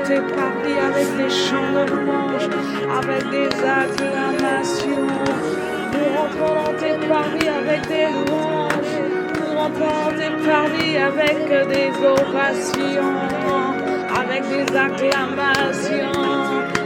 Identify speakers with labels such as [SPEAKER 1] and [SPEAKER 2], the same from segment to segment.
[SPEAKER 1] tes parvis avec des chants de louange, avec des acclamations. Nous rentrons dans tes parvis avec des louanges. Nous rentrons dans tes parvis avec des orations, avec des acclamations.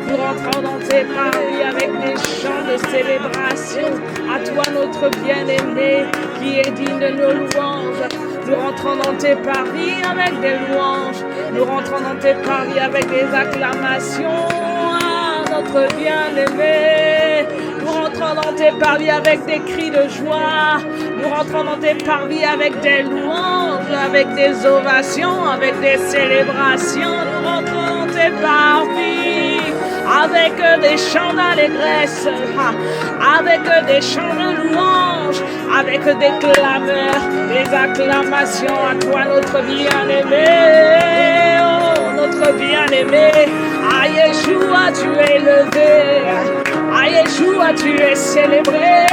[SPEAKER 1] Nous rentrons dans tes parvis avec des chants de célébration. À toi notre bien-aimé qui est digne de nos louanges. Nous rentrons dans tes parvis avec des louanges. Nous rentrons dans tes parvis avec des acclamations. Ah, notre bien-aimé. Nous rentrons dans tes parvis avec des cris de joie. Nous rentrons dans tes parvis avec des louanges, avec des ovations, avec des célébrations. Nous rentrons dans tes parvis avec des chants d'allégresse, avec des chants de louange, avec des clameurs, des acclamations à toi notre bien-aimé, oh notre bien-aimé. À Yeshua tu es élevé, à Yeshua tu es célébré,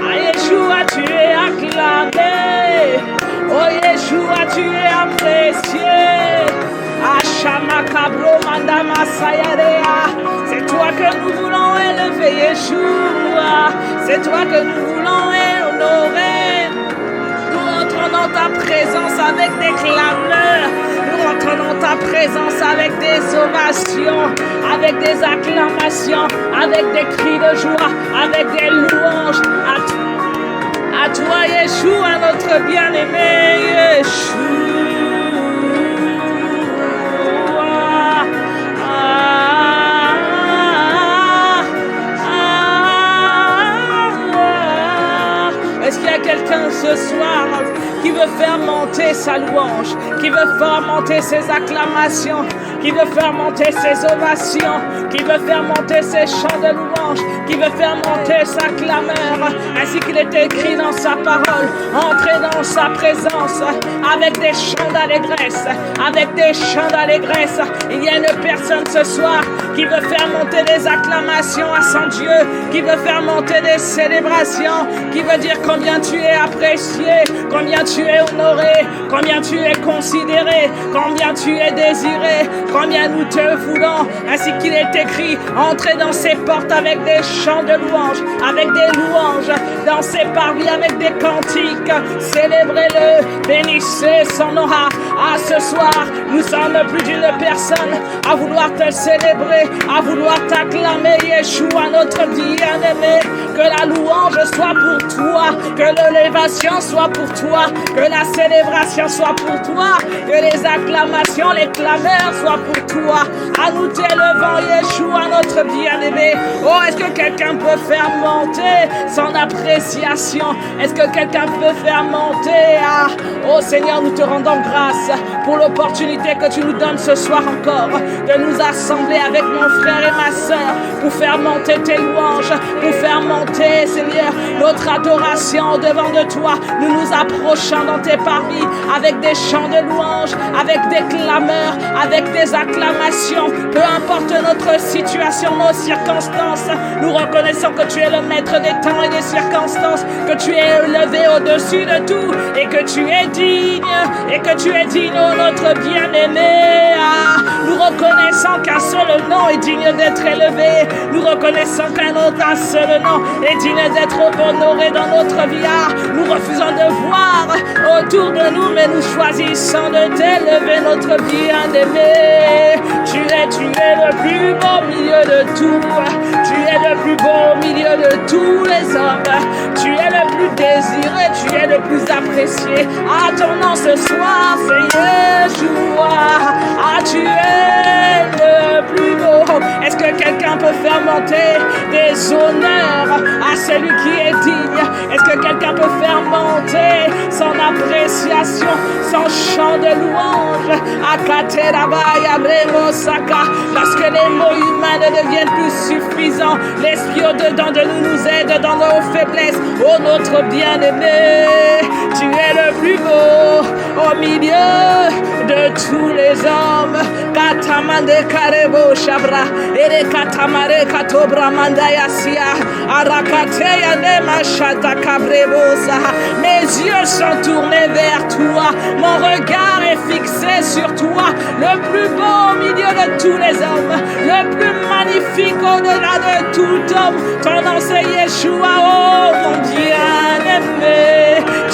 [SPEAKER 1] à Yeshua tu es acclamé, oh Yeshua tu es apprécié. C'est toi que nous voulons élever, Yeshua. C'est toi que nous voulons honorer. Nous entrons dans ta présence avec des clameurs. Nous entrons dans ta présence avec des ovations, avec des acclamations, avec des cris de joie, avec des louanges. À toi, Yeshua, notre bien-aimé, Yeshua. Est-ce qu'il y a quelqu'un ce soir qui veut faire monter sa louange, qui veut faire monter ses acclamations, qui veut faire monter ses ovations, qui veut faire monter ses chants de louange, qui veut faire monter sa clameur, ainsi qu'il est écrit dans sa parole, entrer dans sa présence avec des chants d'allégresse, avec des chants d'allégresse. Il y a une personne ce soir qui veut faire monter des acclamations à son Dieu, qui veut faire monter des célébrations, qui veut dire combien tu es apprécié, combien tu es honoré, combien tu es considéré, combien tu es désiré, combien nous te voulons, ainsi qu'il est écrit, entrez dans ses portes avec des chants de louange, avec des louanges, dans ses parvis avec des cantiques, célébrez-le, bénissez son aura. Ah, ce soir, nous sommes plus d'une personne à vouloir te célébrer, à vouloir t'acclamer, Yeshua, notre bien-aimé, que la louange soit pour toi, que l'élévation soit pour toi, que la célébration soit pour toi, que les acclamations, les clameurs soient pour toi. À nous t'élevant, Yeshua, notre bien-aimé. Oh, est-ce que quelqu'un peut faire monter son appréciation? Est-ce que quelqu'un peut faire monter? Ah, oh Seigneur, nous te rendons grâce pour l'opportunité que tu nous donnes ce soir encore de nous assembler avec mon frère et ma soeur pour faire monter tes louanges, pour faire monter, Seigneur, notre adoration devant de toi. Nous nous approchons dans tes parvis avec des chants de louanges, avec des clameurs, avec des acclamations. Peu importe notre situation, nos circonstances, nous reconnaissons que tu es le maître des temps et des circonstances, que tu es élevé au-dessus de tout et que tu es digne, oh notre bien-aimé. Ah, nous reconnaissons qu'un seul nom est digne d'être élevé. Nous reconnaissons qu'un seul nom est digne d'être honoré dans notre vie. Ah, nous refusons de voir autour de nous, mais nous choisissons de t'élever, notre bien-aimé. Tu es le plus beau au milieu de tout. Tu es le plus beau au milieu de tous les hommes. Tu es le plus désiré, tu es le plus apprécié. Ah, ton nom ce soir, c'est Yeshua. Ah, tu es le plus beau. Est-ce que quelqu'un peut faire monter des honneurs à celui qui est digne? Est-ce que quelqu'un peut faire monter son appréciation, son chant de louange? Lorsque les mots humains ne deviennent plus suffisant. L'Esprit au-dedans de nous aide dans nos faiblesses. Oh notre bien-aimé, tu es le plus beau au milieu de tous les hommes. Katamande karebo shabra, ere katamare katobra mandaya sia, arakateya nema shata kabrebosa. Mes yeux sont tournés vers toi, mon regard est fixé sur toi, le plus beau au milieu de tous les hommes, le plus magnifique au-delà de tout homme. Ton nom c'est Yeshua, oh mon bien-aimé,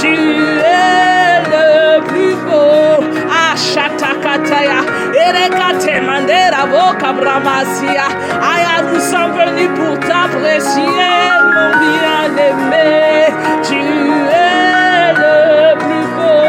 [SPEAKER 1] tu es le plus beau. Ashatakataya, Erekate Mandera Voka Bramasia. Aya, nous sommes venus pour t'apprécier, mon bien-aimé. Tu es le plus beau.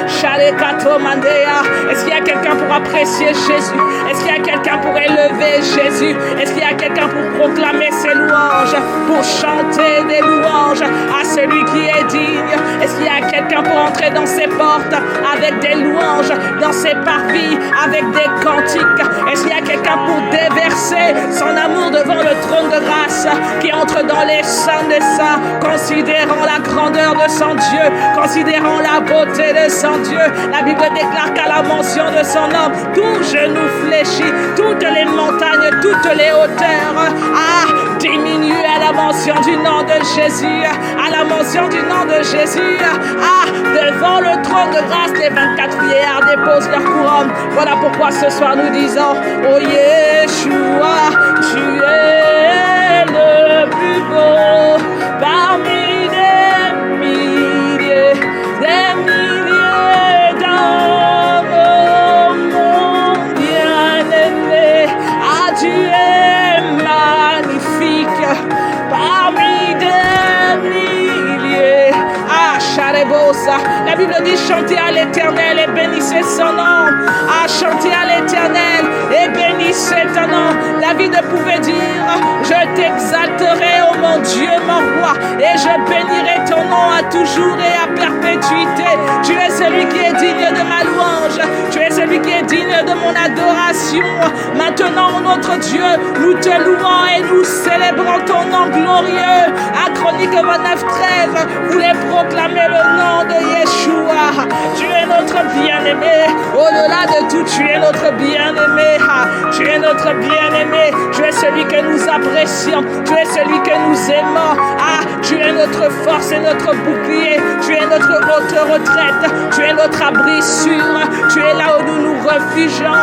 [SPEAKER 1] Shalekato Mandea. Est-ce qu'il y a quelqu'un pour apprécier Jésus? Est-ce qu'il y a quelqu'un pour élever Jésus? Est-ce qu'il y a quelqu'un pour proclamer ses louanges, pour chanter des louanges à celui qui est digne? Est-ce qu'il y a quelqu'un pour entrer dans ses portes avec des louanges, dans ses parvis avec des cantiques? Est-ce qu'il y a quelqu'un pour déverser son amour devant le trône de grâce, qui entre dans les saints des saints, considérant la grandeur de son Dieu, considérant la beauté de son Dieu? La Bible déclare qu'à la mention de son nom, tout genou fléchit, toutes les montagnes, toutes les hauteurs diminuent à la mention du nom de Jésus, à la mention du nom de Jésus. Devant le trône de grâce, les 24 vieillards déposent leur couronne. Voilà pourquoi ce soir nous disons: oh Yeshua, tu es le plus beau parmi des milliers d'hommes, mon bien-aimé. Tu es magnifique parmi des milliers. Charebosa. La Bible dit: chantez à l'Éternel et bénissez son nom. Chantez à l'Éternel et bénissez ton nom. David pouvait dire: je t'exalterai, ô mon Dieu, mon roi, et je bénirai ton nom à toujours et à perpétuité. Tu es celui qui est digne de ma louange. Tu es celui qui est digne de mon adoration. Maintenant, notre Dieu, nous te louons et nous célébrons ton nom glorieux. À Chronique 29:13, voulez proclamer le nom de Yeshua. Tu es notre bien-aimé. Au-delà de tout, tu es notre bien-aimé. Tu es notre bien-aimé. Tu es celui que nous apprécions. Tu es celui que nous aimons. Tu es notre force et notre bouclier. Tu es notre haute retraite. Tu es notre abri sûr. Tu es là où nous nous refugions.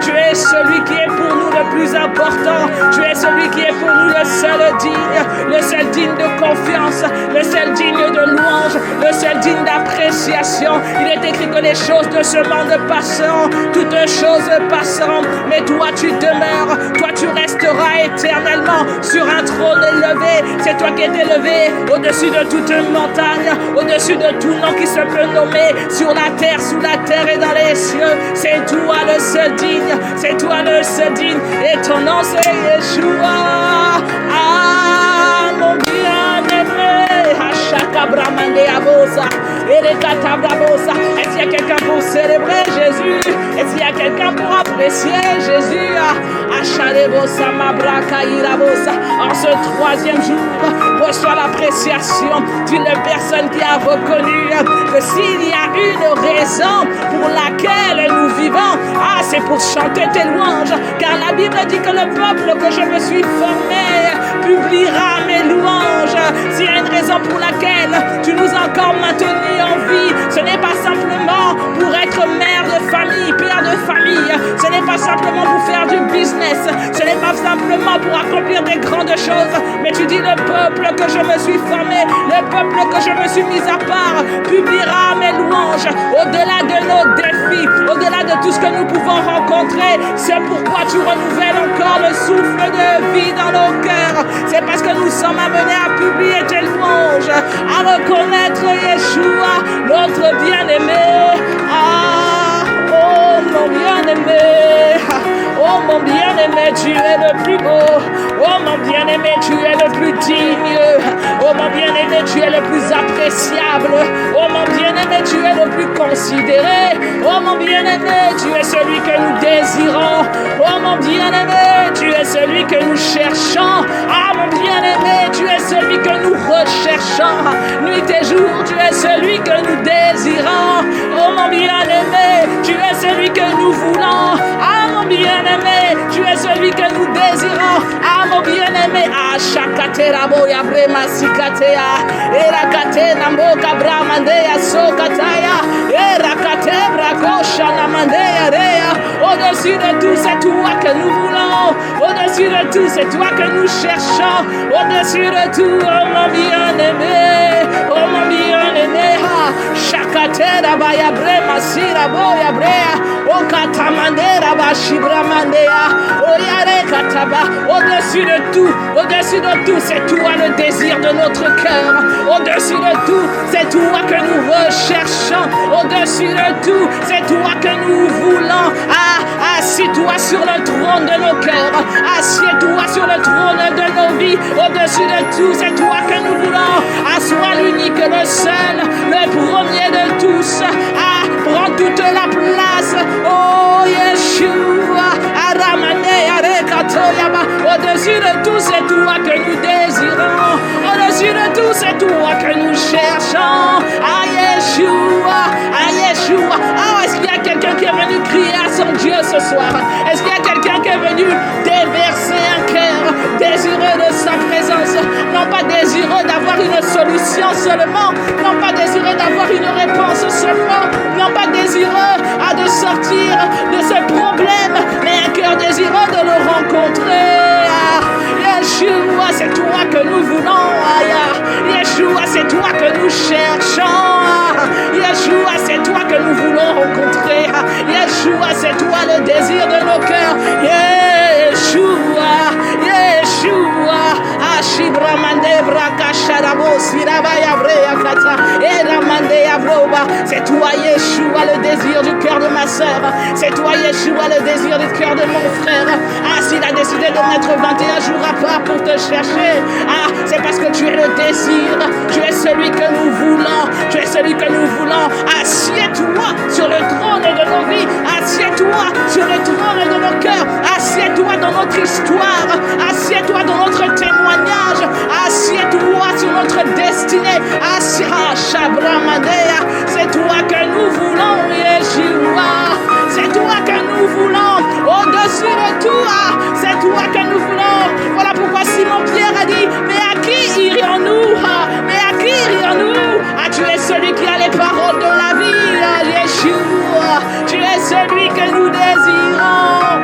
[SPEAKER 1] Tu es celui qui est pour nous le plus important. Tu es celui qui est pour nous le seul digne de confiance, le seul digne de louange, le seul digne d'appréciation. Il est écrit que les choses de ce monde passeront, toutes choses passeront, mais toi tu demeures, toi tu resteras éternellement sur un trône élevé. C'est toi qui es élevé au-dessus de toute montagne, au-dessus de tout nom qui se peut nommer sur la terre, sous la terre et dans les cieux. C'est toi le seul digne, c'est toi le seul digne, et ton nom c'est Yeshua. Mon bien-aimé, est-ce qu'il y a quelqu'un pour célébrer Jésus? Est-ce qu'il y a quelqu'un pour apprécier Jésus? En ce troisième jour, reçoit l'appréciation d'une personne qui a reconnu que s'il y a une raison pour laquelle nous vivons, c'est pour chanter tes louanges. Car la Bible dit que le peuple que je me suis formé publiera mes louanges. S'il y a une raison pour laquelle tu nous as encore maintenus en vie, ce n'est pas simplement pour être mère de famille, père de famille, ce n'est pas simplement pour faire du business, ce n'est pas simplement pour accomplir des grandes choses, mais tu dis: le peuple que je me suis formé, le peuple que je me suis mis à part, publiera mes louanges. Au-delà de nos défis, au-delà de tout ce que nous pouvons rencontrer, c'est pourquoi tu renouvelles encore le souffle de vie dans nos cœurs. C'est parce que nous sommes amenés à publier tes louanges, à reconnaître Yeshua, notre bien-aimé. Oh mon bien-aimé, oh mon bien-aimé, tu es le plus beau Oh mon bien-aimé, tu es le plus digne. Oh mon bien-aimé, tu es le plus appréciable. Oh mon bien-aimé, tu es le plus considéré. Oh mon bien-aimé, tu es celui que nous désirons. Oh mon bien-aimé, tu es celui que nous cherchons. Ah mon bien-aimé, tu es celui que nous recherchons. Nuit et jour, tu es celui que nous désirons. Oh mon bien-aimé, tu es celui que nous voulons. Ah mon bien-aimé, tu es celui que nous désirons. Ah mon bien-aimé, ah shakatera boya brema sikatea, erakate namoka bramandea sokataya, erakate brakosha namandea rea. Au-dessus de tout, c'est toi que nous voulons. Au-dessus de tout, c'est toi que nous cherchons. Au-dessus de tout, oh mon bien-aimé, oh mon bien-aimé, ha shakatera baya brema sira boya brea, o katamandera bashibra mandea, o yare kataba. Au-dessus de tout, c'est toi le désir de notre cœur. Au-dessus de tout, c'est toi que nous recherchons. Au-dessus de tout, c'est toi que nous voulons. Ah, assieds-toi sur le trône de nos cœurs. Assieds-toi sur le trône de nos vies. Au-dessus de tout, c'est toi que nous voulons. Sois l'unique, le seul, le premier de tous. Ah, prends toute la place. Oh, Yeshua. Au-dessus de tout, c'est toi que nous désirons. Au-dessus de tout, c'est toi que nous cherchons. Ah, Yeshua. Ah, Yeshua. Ah, est-ce qu'il y a quelqu'un qui est venu crier à son Dieu ce soir? Est-ce qu'il y a quelqu'un qui est venu déverser un cœur désireux de sa présence? Non pas désireux d'avoir une solution seulement. Non pas désireux d'avoir une réponse seulement. Non pas désireux de sortir de ce problème, mais un cœur désireux de le rencontrer. Yeshua, c'est toi que nous voulons. Yeshua, c'est toi que nous cherchons. Yeshua, c'est toi que nous voulons rencontrer. Yeshua, c'est toi le désir de nos cœurs. Yeshua, Yeshua, Ashibra Mandebra Kasharabo, Sirabaya Brea Kata, Eramande Abroba. C'est toi, Yeshua, le désir du cœur de ma sœur. C'est toi, Yeshua, le désir du cœur de mon frère. Ah, s'il a décidé de mettre 21 jours à part pour te chercher, ah, c'est parce que tu es le désir. Tu es celui que nous voulons. Tu es celui que nous voulons. Assieds-toi sur le trône de nos vies. Assieds-toi sur le trône de nos cœurs. Assieds-toi dans notre histoire. Assieds-toi dans notre témoignage. Assieds-toi sur notre destinée. C'est toi que nous voulons, Yeshua. C'est toi que nous voulons. Au-dessus de tout, c'est toi que nous voulons. Voilà pourquoi Simon-Pierre a dit, mais à qui irions-nous? Mais à qui irions-nous? Tu es celui qui a les paroles de la vie, Yeshua. Tu es celui que nous désirons.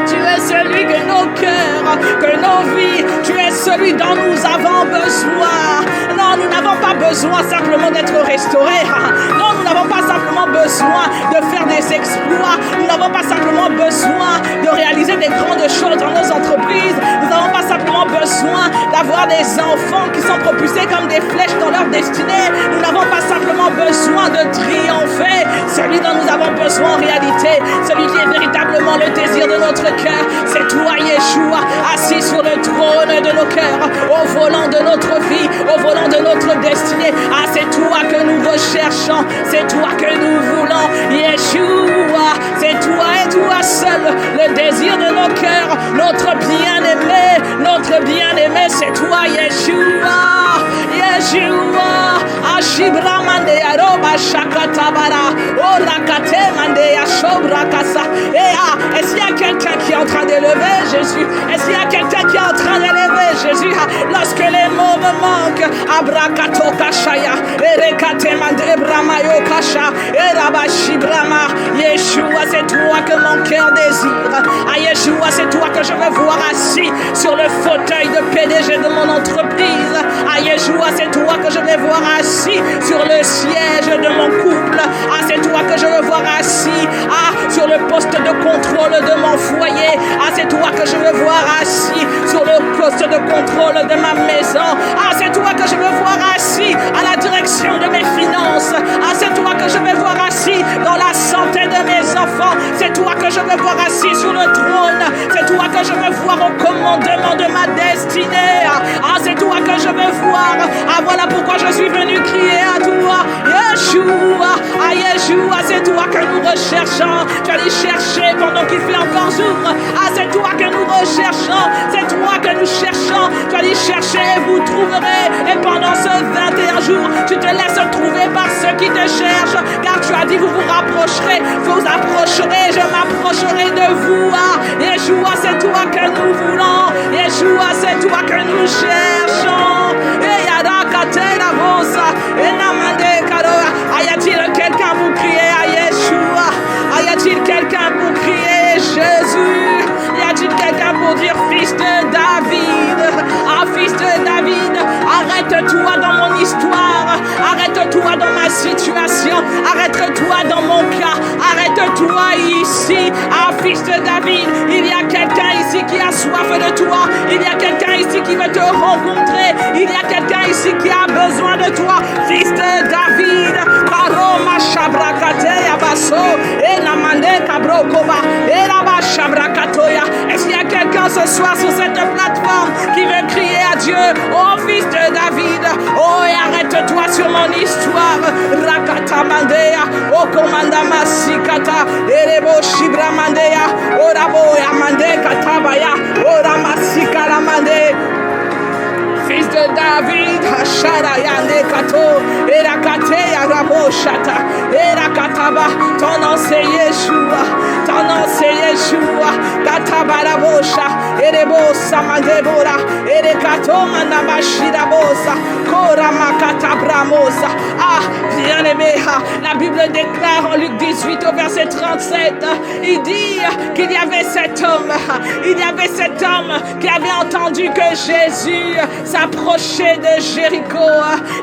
[SPEAKER 1] Tu es celui que nos cœurs, que nos vies, tu es celui dont nous avons besoin. Non, nous n'avons pas besoin simplement d'être restaurés. Non, nous n'avons pas simplement besoin de faire des exploits. Nous n'avons pas simplement besoin de réaliser des grandes choses dans nos entreprises. Nous n'avons pas simplement besoin d'avoir des enfants qui sont propulsés comme des flèches dans leur destinée. Nous n'avons pas simplement besoin de triompher. Celui dont nous avons besoin en réalité, celui qui est véritablement le désir de notre cœur, c'est toi, Yeshua, assis sur le trône de nos cœurs, au volant de notre vie, au volant de notre destinée. Ah, c'est toi que nous recherchons, c'est toi que nous voulons, Yeshua. C'est toi et toi seul, le désir de nos cœurs, notre bien-aimé, c'est toi, Yeshua. Yeshua, Ashibra mande aroba shakatabara, orakate mande ashobra kasa. Est-ce qu'il y a quelqu'un qui est en train d'élever Jésus? Est-ce qu'il y a quelqu'un qui est en train d'élever Jésus? Lorsque les mots me manquent, abrakato kashaya, erekate mande bramayo kasha, erabashi brama. Yeshua, c'est toi que mon cœur désire. Yeshua, c'est toi que je veux voir assis sur le fauteuil de PDG de mon entreprise. Yeshua, c'est toi que je vais voir assis sur le siège de mon couple. C'est toi que je veux voir assis sur le poste de contrôle de mon foyer. C'est toi que je veux voir assis sur le poste de contrôle de ma maison. C'est toi que je veux voir assis à la direction de mes finances. C'est toi que je veux voir assis dans la santé de mes enfants. C'est toi que je veux voir assis sur le trône. C'est toi que je veux voir au commandement de ma destinée. Ah, c'est toi que je veux voir. Ah, voilà pourquoi je suis venu crier à toi. Yeshua, ah Yeshua, c'est toi que nous recherchons. Tu allais chercher pendant qu'il fait encore jour. Ah, c'est toi que nous recherchons. C'est toi que nous cherchons. Tu allais chercher, vous trouverez. Et pendant ce 21 jours, tu te laisses trouver par ceux qui te cherchent. Car tu as dit, vous vous rapprocherez. Vous approcherez, je m'approcherai de vous. Ah, Yeshua, c'est toi que nous voulons. Yeshua, c'est toi que nous cherchons. Et Yadakatena Bosa. Et Namande Karoa. Y a-t-il quelqu'un pour crier à Yeshua? Y a-t-il quelqu'un pour crier Jésus? Y a-t-il quelqu'un pour dire fils de David? Ah, fils de David, arrête-toi dans mon histoire. Arrête-toi dans ma situation. Arrête-toi dans mon cas. Arrête-toi ici. Ah, fils de David, il y a quelqu'un ici qui a soif de toi. Il y a quelqu'un ici qui veut te rencontrer. Il y a quelqu'un ici qui a besoin de toi. Fils de David, Paroma Shabrakate Yabaso, et Namande Kabrokoba, et Raba Shabrakatoya. Est-ce qu'il y a quelqu'un ce soir sur cette plateforme qui veut crier à Dieu? Oh, fils de David, oh, et arrête-toi sur mon histoire. Rakata Mandea, oh, Komanda Masikata, Erebo Shibra Mandea, oh, Rabo Yamande Katabaya, oh, Ramasika Ramande. Fils de David, Hashara Yande Kato, Erakate Yarabo Shata, Erakataba, ton nom c'est Yeshua, ton nom c'est Yeshua, Katabarabosha, Erebo Samandebora, Erekato Manabashirabosa, Kora Makatabramosa. Ah, bien-aimé, la Bible déclare en Luc 18 au verset 37, il dit qu'il y avait cet homme qui avait entendu que Jésus s'approchait de Jéricho.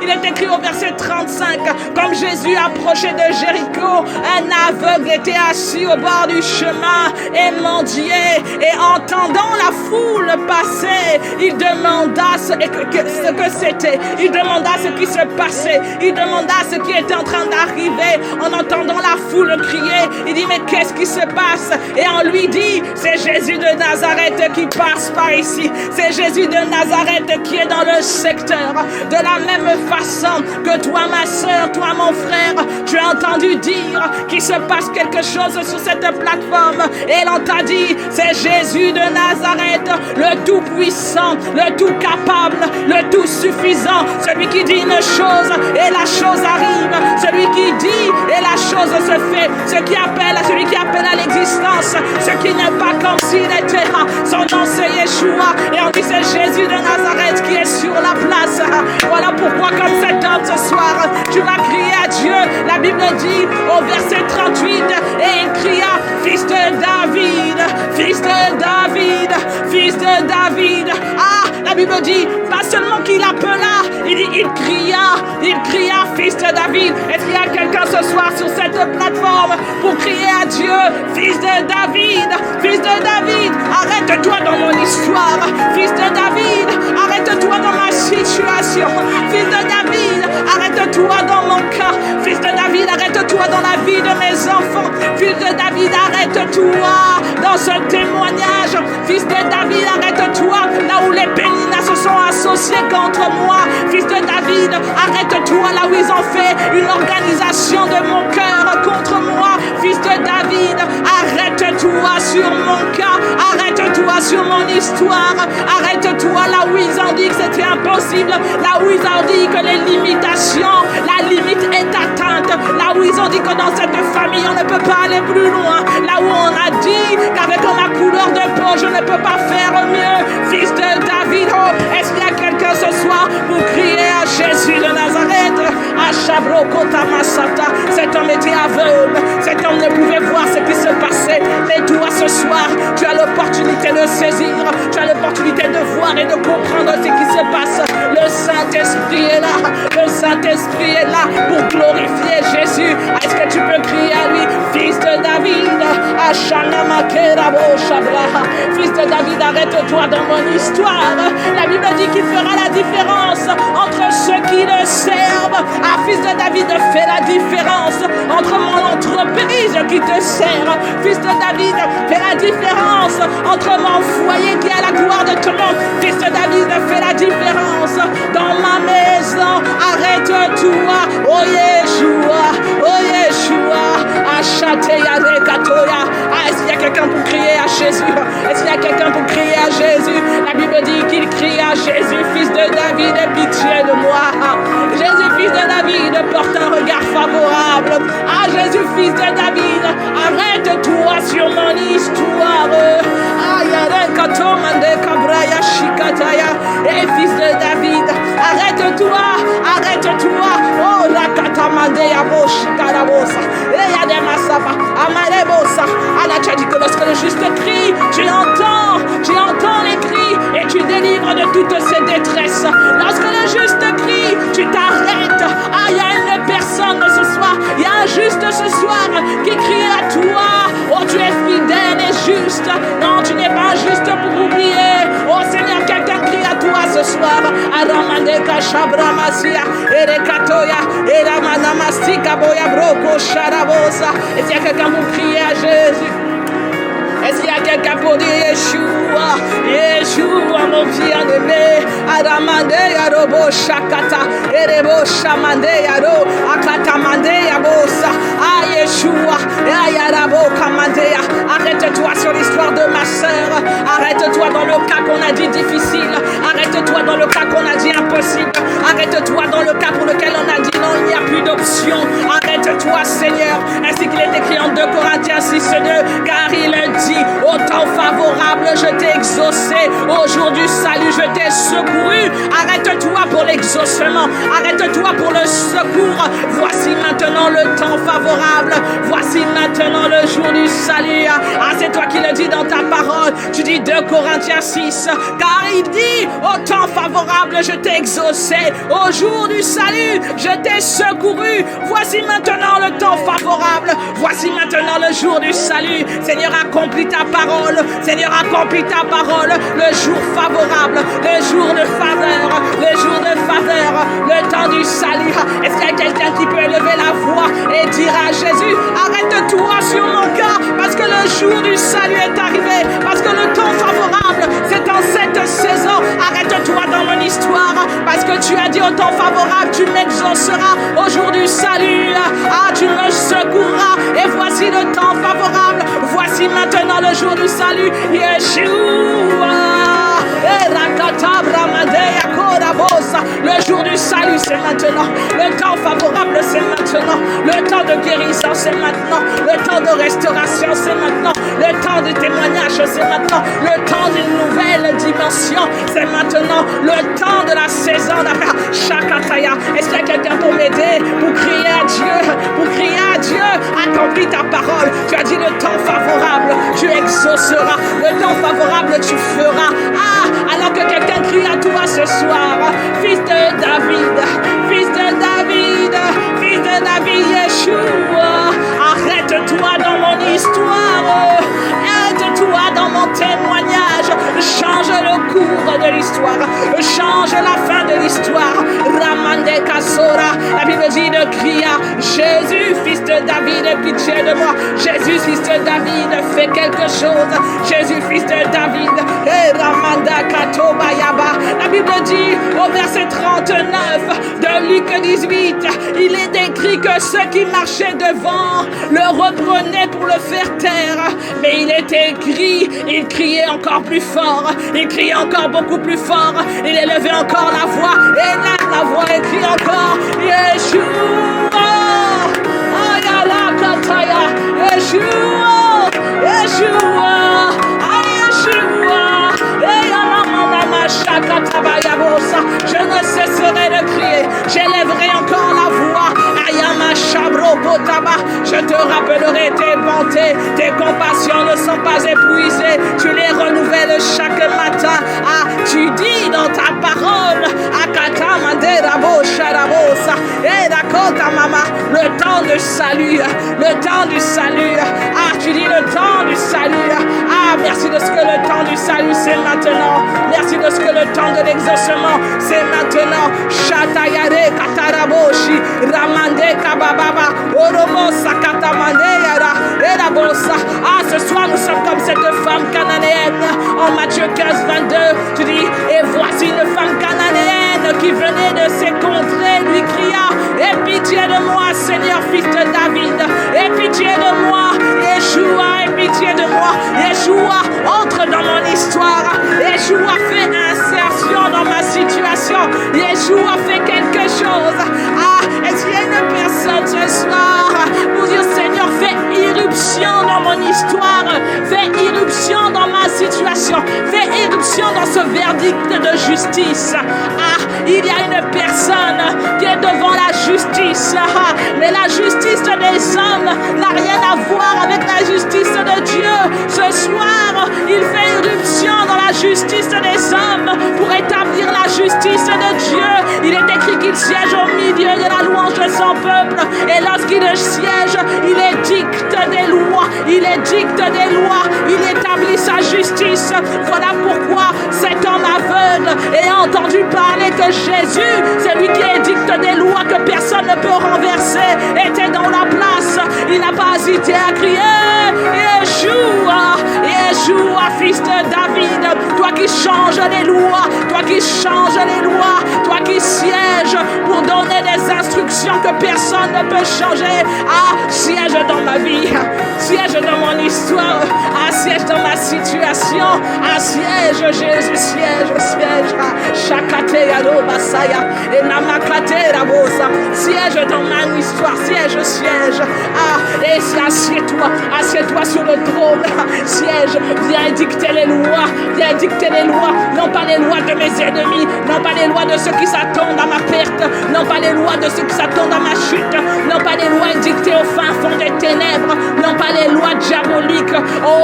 [SPEAKER 1] Il est écrit au verset 35, comme Jésus approchait de Jéricho, un aveugle était assis au bord du chemin et mendiait, et entendant la foule passer, il demanda ce que c'était, il demanda ce qui se passait, il demanda ce qui était en train d'arriver. En entendant la foule crier, il dit, mais qu'est-ce qui se passe? Et on lui dit, c'est Jésus de Nazareth qui passe par ici, c'est Jésus de Nazareth qui est dans le secteur. De la même façon que toi, ma soeur, toi, mon frère, tu as entendu dire qu'il se passe quelque chose sur cette plateforme, et l'on t'a dit, c'est Jésus de Nazareth, le tout-puissant, le tout-capable, le tout-suffisant, celui qui dit une chose et la chose arrive, celui qui dit et la chose se fait, celui qui appelle à l'existence ce qui n'est pas comme s'il était. Son nom c'est Yeshua, et on dit c'est Jésus de Nazareth qui est sur la place. Voilà pourquoi comme cet homme ce soir, tu vas crier à Dieu. La Bible dit au verset 38, et il cria, fils de David, fils de David, fils de David. Ah, la Bible dit, pas seulement qu'il appela, il cria, fils de David. Est-ce qu'il y a quelqu'un ce soir sur cette plateforme pour crier à Dieu, fils de David, fils de David, arrête-toi dans mon histoire, fils de David, arrête-toi dans ma situation, fils de David, arrête-toi dans mon cas, fils de David, arrête-toi dans la vie de mes enfants, fils de David, arrête-toi dans ce témoignage, fils de David, arrête-toi là où les Péninas se sont associés contre moi, fils de David, arrête-toi là où ils ont fait une organisation de mon cœur contre moi, fils de David, arrête-toi sur mon cas, arrête-toi sur mon histoire, arrête-toi là où ils ont dit que c'était impossible, là où ils ont dit que les limitations, la limite est atteinte, là où ils ont dit que dans cette famille on ne peut pas aller plus loin, là où on a dit qu'avec ma couleur de peau je ne peux pas faire mieux, fils de David. Oh, est-ce qu'il y a quelqu'un ce soir pour crier à Jésus de Nazareth? À Chabrokota Masata, cet homme était aveugle, cet homme ne pouvait voir ce qui se passait, mais toi ce soir tu as l'opportunité de saisir, tu as l'opportunité de voir et de comprendre ce qui se passe. Le Saint-Esprit est là, le Saint-Esprit est là pour glorifier Jésus. Est-ce que tu peux crier à lui, fils de David, fils de David, arrête-toi dans mon histoire. La Bible dit qu'il fera la différence entre ceux qui le servent. Ah, fils de David, fais la différence entre mon entreprise qui te sert. Fils de David, fais la différence entre mon foyer qui a la gloire de ton nom. Fils de quelqu'un pour crier à Jésus? Est-ce qu'il y a quelqu'un pour crier à Jésus? La Bible dit qu'il crie à Jésus, fils de David, aie pitié de moi. Jésus, fils de David, porte un regard favorable. Ah, Jésus, fils de David, arrête-toi sur mon histoire. Et fils de David, arrête-toi, arrête-toi. Oh, la katamande ya boshika la bosa. Et ya de masaba, amare bosa. Allah, tu as dit que lorsque le juste crie, tu entends les cris et tu délivres de toutes ces détresses. Lorsque le juste crie, tu t'arrêtes. Ah, il y a une personne ce soir, il y a un juste ce soir qui crie à toi. Oh, tu es fidèle et juste. Non, tu n'es pas juste pour oublier. Oh Seigneur, quelqu'un crie à toi ce soir. Aramandeka Shabramasia, Erekatoya, Eramanamastika Boya Broko Sharabosa. Est-ce qu'il y a quelqu'un pour crier à Jésus? Est-ce qu'il y a quelqu'un pour dire Yeshua, Yeshua, mon bien-aimé? Aramande Yarobo Shakata, Erebo Shamande Yaro, Akata Mande Yabosa, Ah Yeshua, Ayarabo Kamandea. Arrête-toi sur l'histoire de ma sœur. Arrête-toi dans le cas qu'on a dit difficile. Arrête-toi dans le cas qu'on a dit impossible. Arrête-toi dans le cas pour lequel on a dit non, il n'y a plus d'option. Arrête-toi, Seigneur. Ainsi qu'il est écrit en 2 Corinthiens 6:2, car il dit, au temps favorable, je t'ai exaucé. Au jour du salut, je t'ai secouru. Arrête-toi pour l'exaucement. Arrête-toi pour le secours. Voici maintenant le temps favorable. Voici maintenant le jour du salut. Ah, c'est toi qui le dis dans ta parole. Tu dis 2 Corinthiens 6, car il dit, au temps favorable, je t'ai exaucé. Au jour du salut, je t'ai secouru. Voici maintenant le temps favorable. Voici maintenant le jour du salut. Seigneur, accomplis ta parole. Seigneur, accomplis ta parole. Le jour favorable, le jour de faveur, le jour de faveur, le temps du salut. Est-ce qu'il y a quelqu'un qui peut élever la voix et dire à Jésus, arrête-toi sur mon cas, parce que le jour du salut est arrivé, parce que le temps favorable, c'est en cette saison. Arrête-toi dans mon histoire, parce que tu as dit au temps favorable, tu m'exauceras. Au jour du salut, ah, tu me secourras. Et voici le temps favorable. Voici maintenant le jour du salut. Yeshua. Le jour du salut, c'est maintenant. Le temps favorable, c'est maintenant. Le temps de guérison, c'est maintenant. Le temps de restauration, c'est maintenant. Le temps de témoignage, c'est maintenant. Le temps d'une nouvelle dimension, c'est maintenant. Le temps de la saison d'après Shakataya. Est-ce qu'il y a quelqu'un pour m'aider, pour crier à Dieu, pour crier à Dieu? Accomplis ta parole. Tu as dit le temps favorable, tu exauceras. Le temps favorable, tu feras. Ah, alors que quelqu'un crie à toi ce soir, fils de David, fils de David, fils de David, Yeshua, arrête-toi dans mon histoire, aide-toi dans mon témoignage, change le cours de l'histoire, change la fin de l'histoire. Ramande Kasora, la Bible dit de crier, Jésus, fils de David, aie pitié de moi. Jésus, fils de David, fais quelque chose. Jésus, fils de David, et Ramanda Katoba Yaba. La Bible dit au verset 39 de Luc 18, il est écrit que ceux qui marchaient devant le reprenaient pour le faire taire. Mais il est écrit, il criait encore plus fort, il criait encore beaucoup plus fort, il élevait encore la voix, et là la voix écrit encore, Yeshua, Ayala Kataya, Yeshua, Yeshua, Yeshua, Ayala Manama Shakatabayabosa. Je ne cesserai de crier, j'élèverai encore la voix, Ayama Shabro Kotaba. Je te rappellerai tes bontés, tes compassions ne sont pas épuisées, tu les renouvelles chaque matin. Ah, tu dis dans ta parole, Akata Manderabo Sharabosa, et Dakota Mama, le temps de salut, le temps du salut. Ah, tu dis le temps du salut. Ah, merci de ce que le temps du salut c'est maintenant. Merci de ce que le temps de l'exaucement c'est maintenant. Shatayare Kataraboshi, Ramande Kabababa, Oromo Sakatamande Yara, Erabosa. Ah, ce soir nous sommes comme cette femme cananéenne en Matthieu 15:22. Tu dis, et voici une femme cananéenne qui venait de ses contrées, lui cria, aie pitié de moi, Seigneur, fils de David, aie pitié de moi, Yeshua, aie pitié de moi, Yeshua fait insertion dans ma situation. Yeshua fait quelque chose. Est-ce qu'il y a une personne ce soir pour dire Seigneur, fais irruption dans mon histoire, fais irruption dans ma situation, fais irruption dans ce verdict de justice. Il y a une personne qui est devant la justice, mais la justice des hommes n'a rien à voir avec la justice de Dieu. Ce soir, il fait irruption dans la justice des hommes pour établir la justice de Dieu. Il est écrit qu'il siège au milieu de la louange de son peuple, et lorsqu'il siège, il édicte des lois, il édicte des lois, il établit sa justice. Voilà pourquoi cet homme aveugle ayant entendu parler que Jésus, celui qui édicte des lois que personne ne peut renverser, était dans la place. Il n'a pas hésité à crier Yeshua, Yeshua, fils de David, toi qui changes les lois, toi qui changes les lois, toi qui sièges pour donner des instructions que personne ne peut changer. Siège dans ma vie, siège dans mon histoire, siège dans ma situation, siège Jésus, siège, Shakate Yado Basaya, et Namakate Rabosa, siège dans ma histoire, siège, et assieds-toi sur le trône, siège, viens dicter les lois, non pas les lois de mes ennemis, non pas les lois de ceux qui s'attendent à ma perte, non pas les lois de ceux qui s'attendent à ma chute, non pas les lois dictées au fin fond des ténèbres, non pas les lois diaboliques,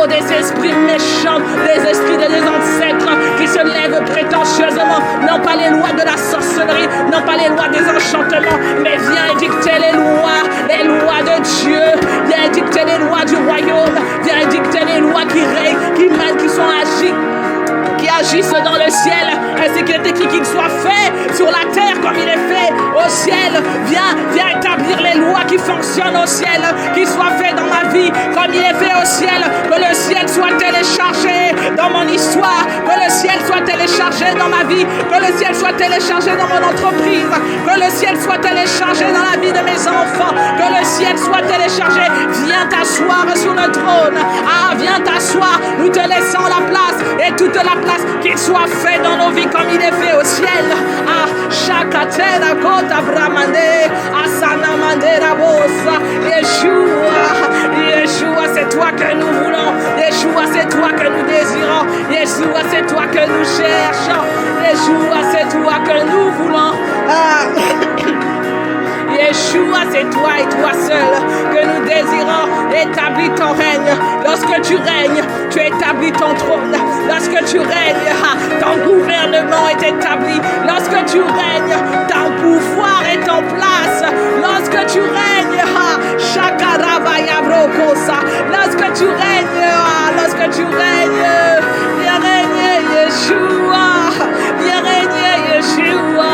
[SPEAKER 1] des esprits méchants, des esprits des ancêtres qui se lèvent prétentieusement, non pas les lois de la sorcellerie, non pas les lois des enchantements, mais viens dicter les lois de Dieu, viens dicter les lois du royaume, viens dicter les lois qui règnent, qui mènent, qui sont agies, qui agissent dans le ciel, ainsi qu'il est écrit qu'il soit fait sur la terre comme il est fait au ciel. Viens établir les lois qui fonctionnent au ciel, qui soient faits dans ma vie comme il est fait au ciel. Que le ciel soit téléchargé dans mon histoire, que le ciel soit téléchargé dans ma vie, que le ciel soit téléchargé dans mon entreprise, que le ciel soit téléchargé dans la vie de mes enfants, que le ciel soit téléchargé. Viens t'asseoir sur le trône, viens t'asseoir, nous te laissons la place, et toute la place qu'il soit fait dans nos vies comme il est fait au ciel. Shakatera Kota Bramande, Asana Mandera Bosa, Yeshua, c'est toi que nous voulons, Yeshua, c'est toi que nous désirons, Yeshua, c'est toi que nous cherchons, Yeshua, c'est toi que nous voulons. Yeshua, c'est toi et toi seul que nous désirons. Établis ton règne. Lorsque tu règnes, tu établis ton trône. Lorsque tu règnes, ton gouvernement est établi. Lorsque tu règnes, ton pouvoir est en place. Lorsque tu règnes, Shakarabaya Brokosa. Lorsque tu règnes, viens régner Yeshua. Viens régner Yeshua.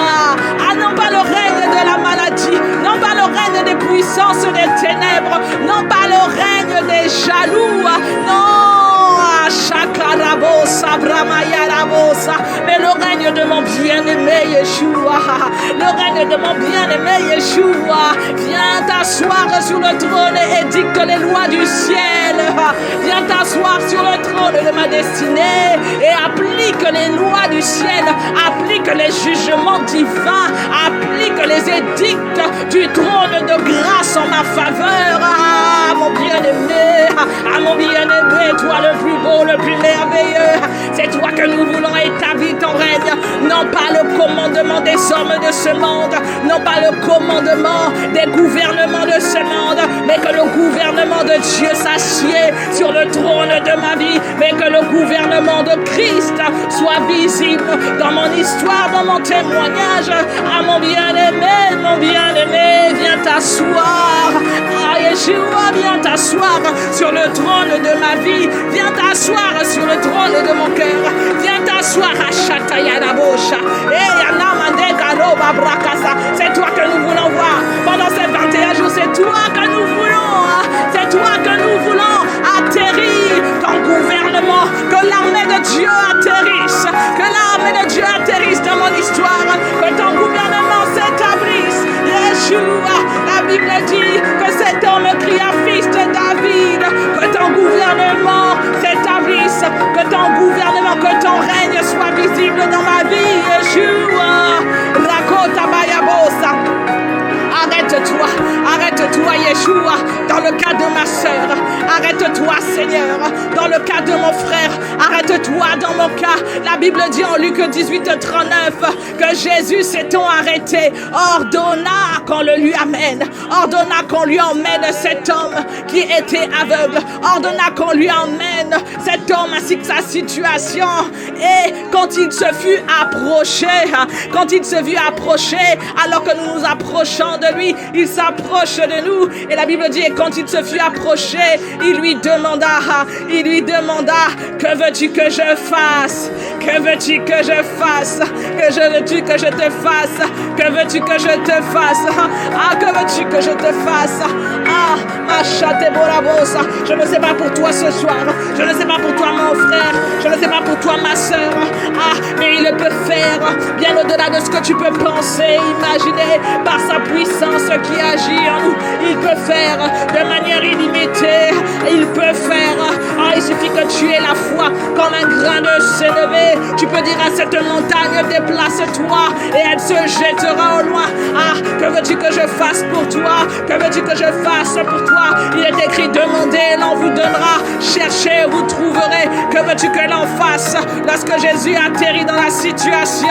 [SPEAKER 1] Non pas le règne de la maladie, non pas le règne des puissances des ténèbres, non pas le règne des jaloux, non, Shakarabosa, Bramayarabosa, mais le règne de mon bien-aimé Yeshua, le règne de mon bien-aimé Yeshua. Viens t'asseoir sur le trône et édicte les lois du ciel. Viens t'asseoir sur le trône de ma destinée et applique les lois du ciel, applique les jugements divins, applique les édicts du trône de grâce en ma faveur. Mon bien-aimé, mon bien-aimé, toi le plus beau, le plus merveilleux, c'est toi que nous voulons établir ton règne, non pas le commandement des hommes de ce monde, non pas le commandement des gouvernements de ce monde, mais que le gouvernement de Dieu s'assied sur le trône de ma vie, mais que le gouvernement de Christ soit visible dans mon histoire, dans mon témoignage. Mon bien-aimé, viens t'asseoir. Yeshua, viens t'asseoir sur le trône de ma vie, viens t'asseoir sur le trône de mon cœur, viens t'asseoir à Shatayarabosha. C'est toi que nous voulons voir pendant ces 21 jours, c'est toi que nous voulons, c'est toi que nous voulons atterrir ton gouvernement, que l'armée de Dieu atterrisse, que l'armée de Dieu atterrisse dans mon histoire, que ton gouvernement s'établisse. Yeshua, la Bible dit que cet homme cria fils de David, que ton gouvernement s'établisse, que ton gouvernement, que ton règne soit visible Yeshua, Yeshua, dans le cas de ma sœur, arrête-toi Seigneur, dans le cas de mon frère, arrête-toi dans mon cas. La Bible dit en Luc 18:39 que Jésus s'étant arrêté, ordonna qu'on le lui amène, ordonna qu'on lui emmène cet homme qui était aveugle, ordonna qu'on lui emmène cet homme ainsi que sa situation. Et quand il se fut approché, alors que nous nous approchons de lui, il s'approche de nous. Et la Bible dit, et quand il se fut approché, il lui demanda, que veux-tu que je fasse? Que veux-tu que je fasse? Que veux-tu que je te fasse? Que veux-tu que je te fasse? Ah, que veux-tu que je te fasse? Ah, ma chatte borabosa. Je ne sais pas pour toi ce soir. Je ne sais pas pour toi mon frère. Je ne sais pas pour toi ma soeur. Ah, mais il peut faire bien au-delà de ce que tu peux penser, imaginer, par sa puissance qui agit en nous. Il peut faire de manière illimitée. Il peut faire. Ah, il suffit que tu aies la foi comme un grain de s'élever. Tu peux dire à cette montagne, déplace-toi et elle se jettera au loin. Ah, que veux-tu que je fasse pour toi? Que veux-tu que je fasse pour toi? Il est écrit, demandez, l'on vous donnera. Cherchez, vous trouverez. Que veux-tu que l'on fasse? Lorsque Jésus atterrit dans la situation,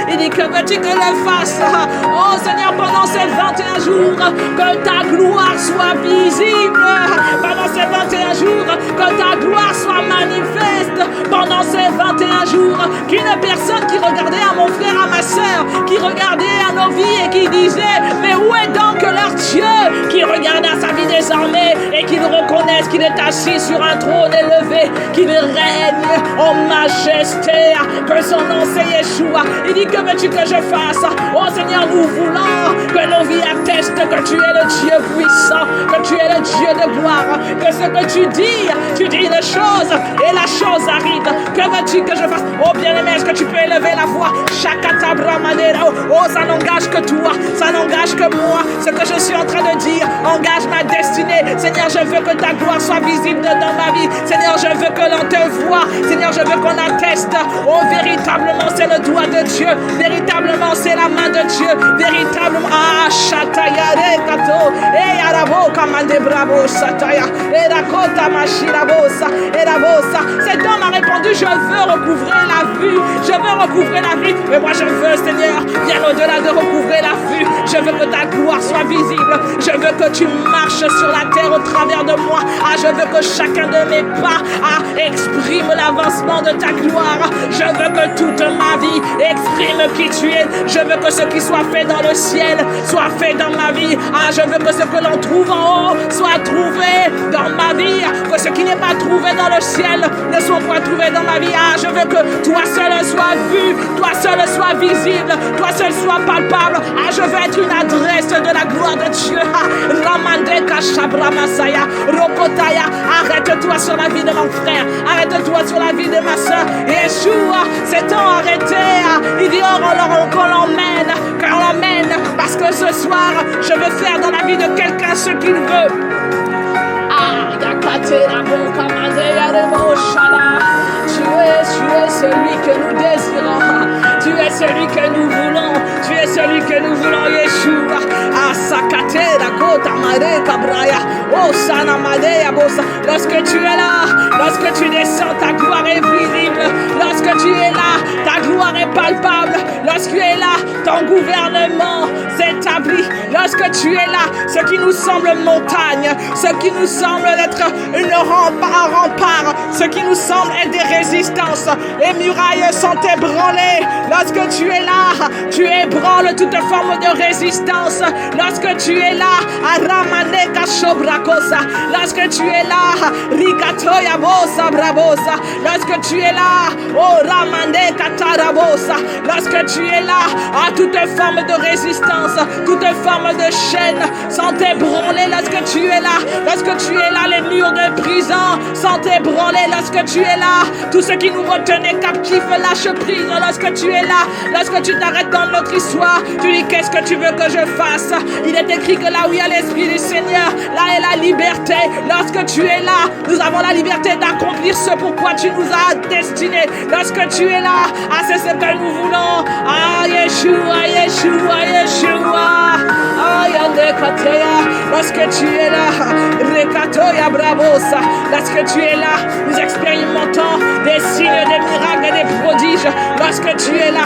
[SPEAKER 1] il dit, que veux-tu que l'on fasse? Oh Seigneur, pendant ces 21 jours, que ta gloire soit visible. Pendant ces 21 jours, que ta gloire soit manifeste. Pendant ces 21 jours, qu'une personne qui regardait à mon frère, à ma soeur, qui regardait à nos vies et qui disait, mais où est donc leur Dieu? Qui regarde à sa vie désormais et qu'il reconnaisse qu'il est assis sur un trône élevé, qu'il règne en majesté, que son nom c'est Yeshua. Il dit, que veux-tu que je fasse? Oh Seigneur, nous voulons que nos vies attestent que tu es le Dieu puissant, que tu es le Dieu de gloire, que ce que tu dis une chose et la chose arrive. Que veux-tu que je fasse? Oh bien-aimé, est-ce que tu peux élever la voix? Oh, ça n'engage que toi, ça n'engage que moi. Ce que je suis en train de dire engage ma destinée. Seigneur, je veux que ta gloire soit visible dans ma vie. Seigneur, je veux que l'on te voie. Seigneur, je veux qu'on atteste. Oh, véritablement, c'est le doigt de Dieu. Véritablement, c'est la main de Dieu. Véritablement, ah, Shatayare Kato, et Arabo, Kamande Bravo, Sataya, et Rakota Mashirabosa, et Rabosa. Cet homme a répondu, je veux recouvrer la vue. Je veux recouvrer la vue. Mais moi, je veux, Seigneur, bien au-delà de recouvrer la vue, je veux que ta gloire soit visible. Je veux que tu marches sur la terre au travers de moi. Ah, je veux que chacun de mes pas exprime l'avancement de ta gloire. Je veux que toute ma vie exprime qui tu es. Je veux que ce qui soit fait dans le ciel soit fait dans ma vie. Ah, je veux que ce que l'on trouve en haut soit trouvé dans ma vie. Que ce qui n'est pas trouvé dans le ciel ne soit pas trouvé dans ma vie. Ah, je veux que toi seul sois vu, toi seul sois visible, toi seul sois palpable. Ah, je veux être une adresse de la gloire de Dieu. Ramandeka Shabramasaya, Rokotaya. Arrête-toi sur la vie de mon frère, arrête-toi sur la vie de ma soeur. Yeshua s'étant arrêté, il dit qu'on l'emmène, parce que ce soir, je veux faire dans la vie de quelqu'un ce qu'il veut. Ah, tu es celui que nous désirons, tu es celui que nous voulons, tu es celui que nous voulons, Yeshua. Asakate Rakota Mare Kabraya, oh Sana Madeya Bosa. Lorsque tu es là, lorsque tu descends, ta gloire est visible. Lorsque tu es là, ta gloire est palpable. Lorsque tu es là, ton gouvernement s'établit. Lorsque tu es là, ce qui nous semble montagne, ce qui nous semble être un rempart, ce qui nous semble être des résistances, les murailles sont ébranlées. Lorsque tu es là, tu ébranles toute forme de résistance. Lorsque tu es là, Aramaneka Shobrakosa. Lorsque tu es là, Rikatoya Bosa Brabosa. Lorsque tu es là, oh Ramaneka Tarabosa. Lorsque tu es là, à toute forme de résistance, toute forme de chaîne sont ébranlées. Lorsque tu es là, les murs de prison sont ébranlés. Lorsque tu es là, tout ce qui nous retenait captifs lâche prise. Lorsque tu es là, lorsque tu t'arrêtes dans notre histoire, tu dis qu'est-ce que tu veux que je fasse? Il est écrit que là où il y a l'Esprit du Seigneur, là est la liberté. Lorsque tu es là, nous avons la liberté d'accomplir ce pourquoi tu nous as destinés. Lorsque tu es là, c'est ce que nous voulons. Ah, Yeshua, Yeshua, Yeshua. Ah, Yandekateya. lorsque tu es là, Rekatoya Bravosa, lorsque tu es là, nous expérimentons des signes, des miracles et des prodiges. Lorsque tu es là,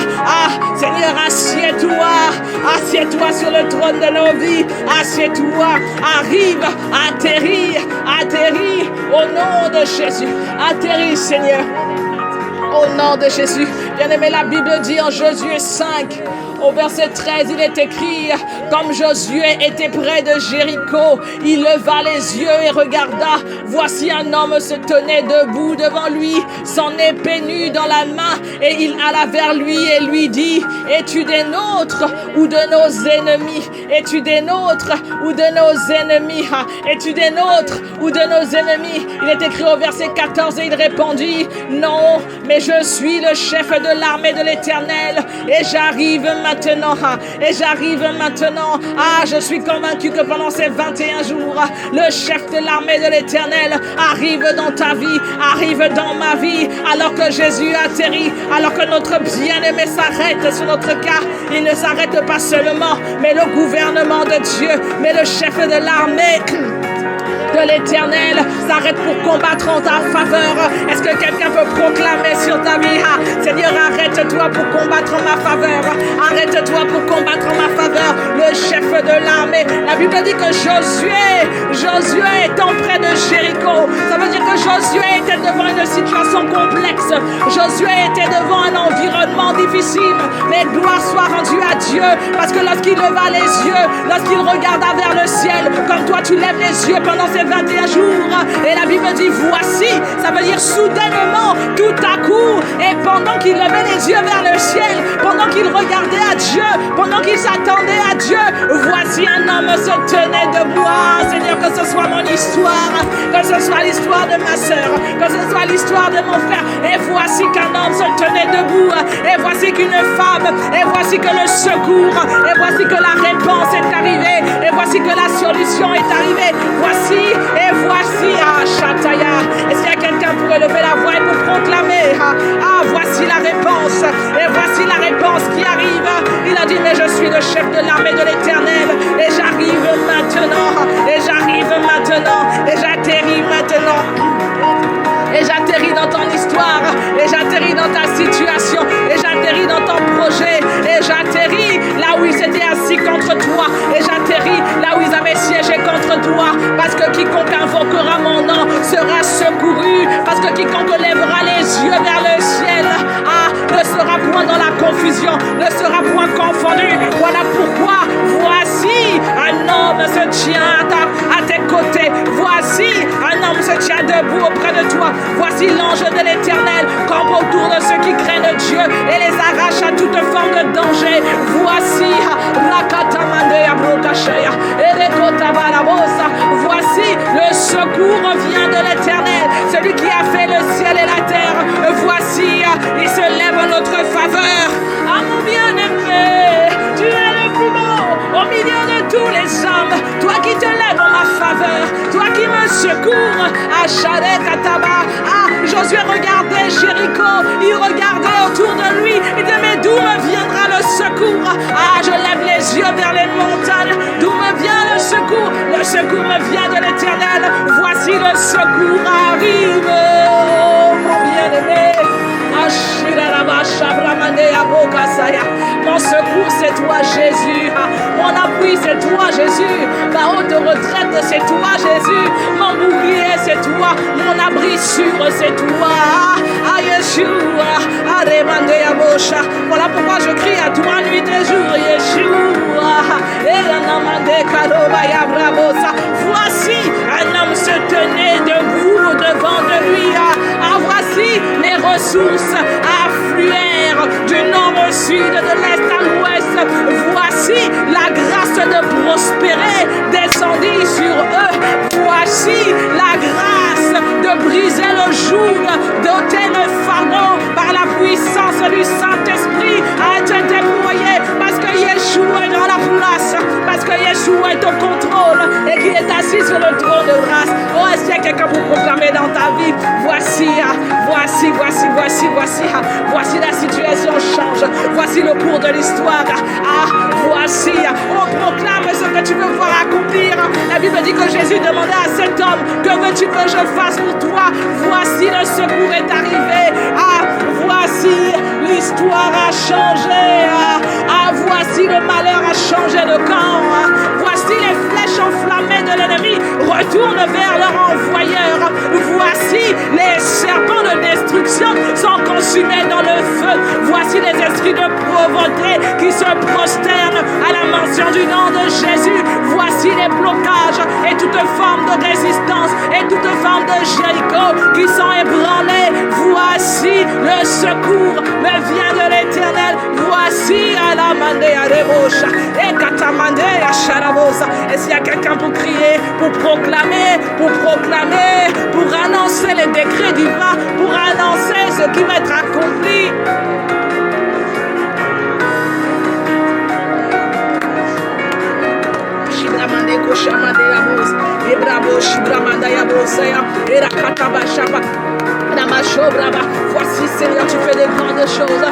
[SPEAKER 1] Seigneur, assieds-toi sur le trône de nos vies, assieds-toi, arrive, atterris au nom de Jésus, atterris Seigneur, au nom de Jésus. Bien-aimé, la Bible dit en Josué 5, au verset 13, il est écrit, comme Josué était près de Jéricho, il leva les yeux et regarda. Voici un homme se tenait debout devant lui, son épée nue dans la main, et il alla vers lui et lui dit, es-tu des nôtres ou de nos ennemis? Es-tu des nôtres ou de nos ennemis? Es-tu des nôtres ou de nos ennemis? Il est écrit au verset 14 et il répondit, non, mais je suis le chef de l'armée de l'Éternel et j'arrive maintenant. Je suis convaincu que pendant ces 21 jours, le chef de l'armée de l'Éternel arrive dans ta vie, arrive dans ma vie, alors que Jésus atterrit, alors que notre bien-aimé s'arrête sur notre cas. Il ne s'arrête pas seulement, mais le gouvernement de Dieu, mais le chef de l'armée de l'Éternel s'arrête pour combattre en ta faveur. Est-ce que quelqu'un peut proclamer sur ta vie, Seigneur, arrête-toi pour combattre en ma faveur, arrête-toi pour combattre en ma faveur, le chef de l'armée. La Bible dit que Josué étant près de Jéricho, ça veut dire que Josué était devant une situation complexe, Josué était devant un environnement difficile, mais gloire soit rendue à Dieu, parce que lorsqu'il leva les yeux, lorsqu'il regarda vers le ciel, comme toi tu lèves les yeux pendant ces 21 jours, et la Bible dit voici, ça veut dire soudainement, tout à coup, et pendant qu'il levait les yeux vers le ciel, pendant qu'il regardait à Dieu, pendant qu'il s'attendait à Dieu, voici un homme se tenait debout. Seigneur, que ce soit mon histoire, que ce soit l'histoire de ma soeur, que ce soit l'histoire de mon frère, et voici qu'un homme se tenait debout, et voici qu'une femme, et voici que le secours, et voici que la réponse est arrivée, et voici que la solution est arrivée, voici, Shataya. Est-ce qu'il y a quelqu'un pour élever la voix et pour proclamer, voici la réponse, et voici la réponse qui arrive. Il a dit, mais je suis le chef de l'armée de l'Éternel, et j'arrive maintenant, et j'atterris maintenant. Et j'atterris dans ton histoire, et j'atterris dans ta situation, et j'atterris dans ton projet, et j'atterris là où ils étaient assis contre toi, et j'atterris là où ils avaient siégé contre toi, parce que quiconque invoquera mon nom sera secouru, parce que quiconque lèvera les yeux vers le ciel, ne sera point dans la confusion, ne sera point confondu. Voilà pourquoi, voici un homme se tient à tes côtés, voici un homme se tient debout auprès de toi. Voici l'ange de l'Éternel campe autour de ceux qui craignent Dieu et les arrache à toute forme de danger. Voici voici le secours vient de l'Éternel, celui qui a fait le ciel et la terre. Voici, il se lève en notre faveur. Mon bien-aimé, tu es le plus beau au milieu de tous les hommes. Toi qui te lèves en ma faveur, toi qui me secours. Josué regardait Jéricho, il regardait autour de lui, il disait, mais d'où me viendra le secours? Je lève les yeux vers les montagnes, d'où me vient le secours? Le secours me vient de l'Éternel. Voici le secours arrive, mon bien-aimé. Mon secours c'est toi Jésus, mon appui c'est toi Jésus, ma haute retraite c'est toi Jésus, mon bouclier c'est toi, mon abri sûr c'est toi, Yeshua. Voilà pourquoi je crie à toi nuit et jour, Yeshua. Voici un homme se tenait debout devant de lui. Voici les ressources affluèrent du nord au sud, de l'est à l'ouest. Voici la grâce de prospérer descendit sur eux. Voici la grâce de briser le joug, d'ôter le fardeau par la puissance du Saint-Esprit a été déployé parce que Yeshua est dans la place, parce que Yeshua est au contrôle et qu'il est assis sur le trône de grâce. Est-ce qu'il y a quelqu'un pour proclamer dans ta vie? Voici la situation change. Voici le cours de l'histoire. Voici, on proclame ce que tu veux voir accomplir. La Bible dit que Jésus demandait à cet homme, que veux-tu que je fasse pour toi? Voici le secours est arrivé. Voici l'histoire a changé. Voici le malheur a changé de camp. Voici les flèches enflammées de l'ennemi retournent vers leur envoyeur. Voici les serpents de destruction sont consumés dans le feu. Voici les esprits de pauvreté qui se prosternent à la mention du nom de Jésus. Voici les blocages et toute forme de résistance et toute forme de Jéricho qui sont ébranlés. Voici le secours me vient de l'Éternel. Voici à la mandé à Rebosha et Katamande à Charabosa. Est-ce qu'il y a quelqu'un pour crier, pour proclamer, pour annoncer les décrets divins, pour annoncer ce qui va être accompli? Voici Seigneur, tu fais de grandes choses.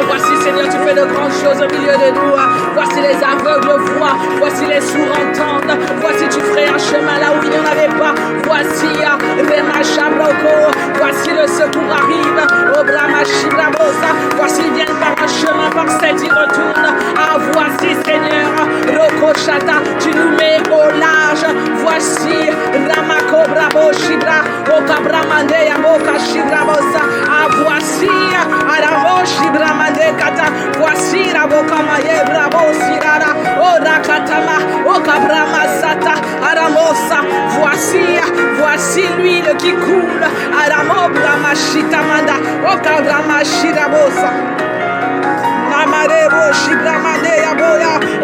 [SPEAKER 1] Voici Seigneur, tu fais de grandes choses au milieu de nous. Voici les aveugles voient, voici les sourds entendent. Voici tu ferais un chemin là où il n'y en avait pas. Voici voici le secours arrive. Voici ils viennent par un chemin, par cette ils retournent. Voici Seigneur, Rokoshata, tu nous mets au large. Voici Ramako Bravo Shibra, Okabramande Yaboka Shibrabosa. Voici Aramo Shibramande Kata. Voici Raboka Maye Bravo Sirara, Orakatama, Okabrama Sata, Aramosa. Voici l'huile qui coule. Aramo Brama Shitamanda, Okabrama Shirabosa.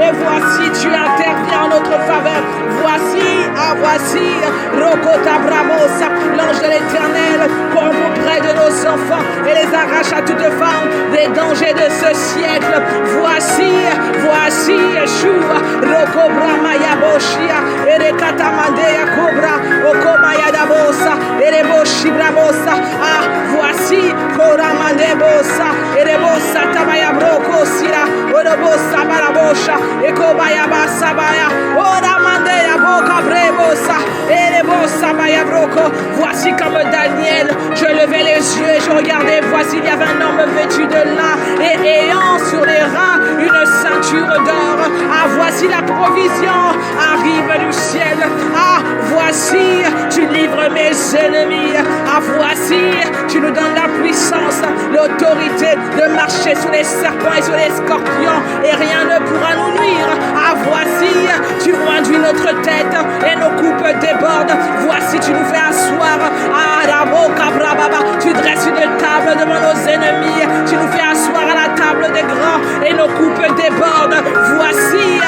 [SPEAKER 1] Et voici tu interviens en notre faveur. Voici Rokota Bramosa, l'ange de l'Éternel court auprès de nos enfants et les arrache à toute forme des dangers de ce siècle. Voici Yeshua Roko Bramaya Boshia Erekata Mandea Cobra Okomaya Dabosa Ereboshi Bramosa. Voici Koramande Bosa Erebosa Tabaya Broko Sira Orobosa Barabosha Ekobaya Basabaya Oramandea Boka Brebosa Erebosa Baya Broko. Voici comme Daniel, je levais les yeux et je regardais. Voici il y avait un homme vêtu de lin et ayant sur les reins une ceinture d'or. Voici la provision arrive du ciel. Voici tu livres mes ennemis. Voici tu nous donnes la puissance, l'autorité de marcher sur les serpents et sur les scorpions et rien ne pourra nous nuire. Voici tu conduis notre tête et nos coupes débordent. Voici tu nous fais asseoir. Tu dresses une table devant nos ennemis. Tu nous fais asseoir à la table des grands et nos coupes débordent. Voici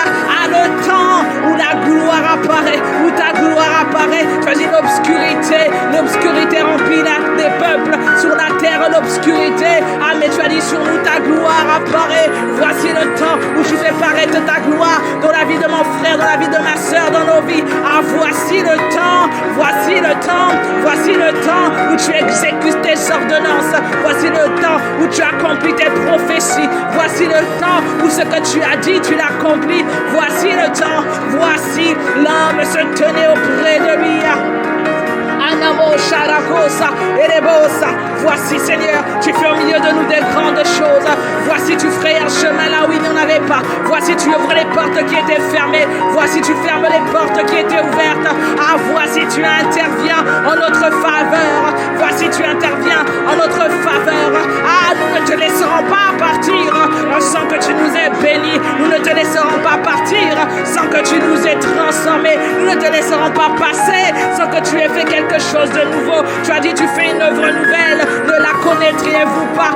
[SPEAKER 1] le temps où la gloire apparaît, où ta gloire apparaît. Tu as dit l'obscurité remplit des peuples. Sur la terre l'obscurité. Mais tu as dit sur nous ta gloire apparaît. Voici le temps où tu fais paraître ta gloire dans la vie de mon frère, dans la vie de ma soeur, dans nos vies. Voici le temps où tu exécutes tes ordonnances. Voici le temps où tu accomplis tes prophéties. Voici le temps où ce que tu as dit, tu l'accomplis. Voici le temps, voici l'homme se tenait auprès de lui. Voici Seigneur, tu fais au milieu de nous des grandes choses. Voici tu ferais un chemin là où il n'y en avait pas. Voici tu ouvres les portes qui étaient fermées. Voici tu fermes les portes qui étaient ouvertes. Voici tu interviens en notre faveur. Voici tu interviens en notre faveur. Nous ne te laisserons pas partir sans que tu nous aies bénis. Nous ne te laisserons pas partir sans que tu nous aies transformés. Nous ne te laisserons pas passer sans que tu aies fait quelque chose de nouveau. Tu as dit tu fais une œuvre nouvelle, ne la connaîtriez-vous pas?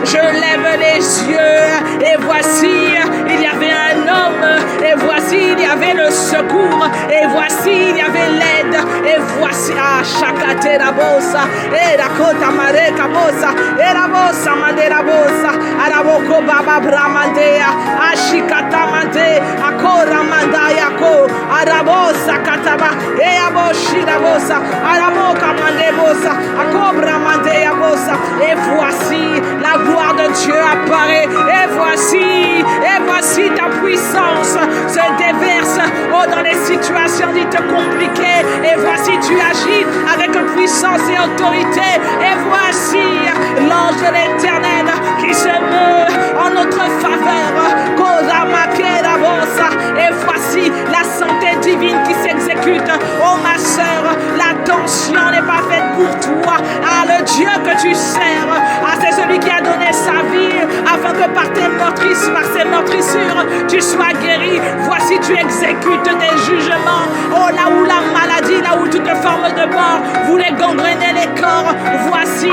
[SPEAKER 1] Je lève les yeux et voici il y avait un homme et voici il y avait le secours et voici il y avait l'aide et voici Shakate Rabosa et Rakota Mareka Bosa et Rabosa Mandera Bosa Araboko Baba Bramandea Ashikata Mande Akora Mandaya Ko Arabosa Kataba e Aboshi Rabosa Araboka Mandebosa Akobra Mandea Bosa. Et voici la gloire de Dieu apparaît et voici ta puissance se déverse au situation dite compliquée. Et voici, tu agis avec puissance et autorité. Et voici l'ange de l'Éternel qui se meut en notre faveur. Et voici la santé divine qui s'exécute. Oh ma sœur, la tension n'est pas faite pour toi. Ah, le Dieu que tu sers, ah, c'est celui qui a donné sa vie afin que par ses meurtrissures, tu sois guéri. Voici, tu exécutes des jugements. Oh, là où la maladie, là où toute forme de mort voulait gangréner les corps, voici,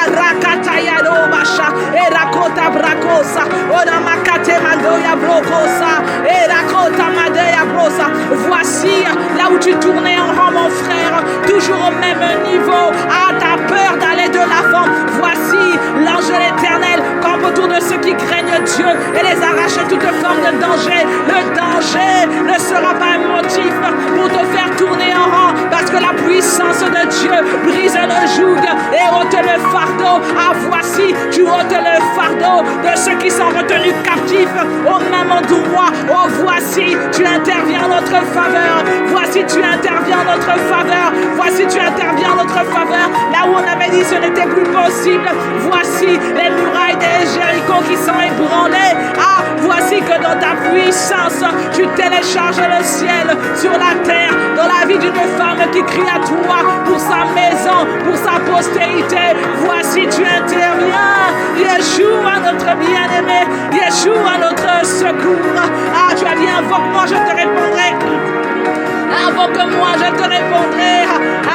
[SPEAKER 1] Arakatayado Basha, Erakota Brakosa, Onamakate Mandoya Brokosa, Erakota Madeya Brosa. Voici là où tu tournais en rang, mon frère, toujours au même niveau. Ah, t'as peur d'aller de l'avant. Voici l'ange de l'Éternel campe autour de ceux qui craignent Dieu et les arrache toute forme de danger. Le danger ne sera pas un motif pour te faire tourner en rang, parce que la puissance de Dieu brise le joug et ôte le fardeau. Ah, voici, tu ôtes le fardeau de ceux qui sont retenus captifs au même endroit. Oh, voici, tu interviens en notre faveur. Voici, tu interviens en notre faveur. Voici, tu interviens en notre faveur. Là où on avait dit ce n'était plus possible, voici les murailles des Jéricho qui sont ébranlées. Ah, voici que dans ta puissance, tu télécharges le ciel sur la terre, dans la vie d'une femme qui crie à toi pour sa maison, pour sa postérité. Voici, tu interviens. Yeshua, notre bien-aimé. Yeshua, notre secours. Ah, tu as dit, invoque-moi, je te répondrai. Invoque-moi, je te répondrai.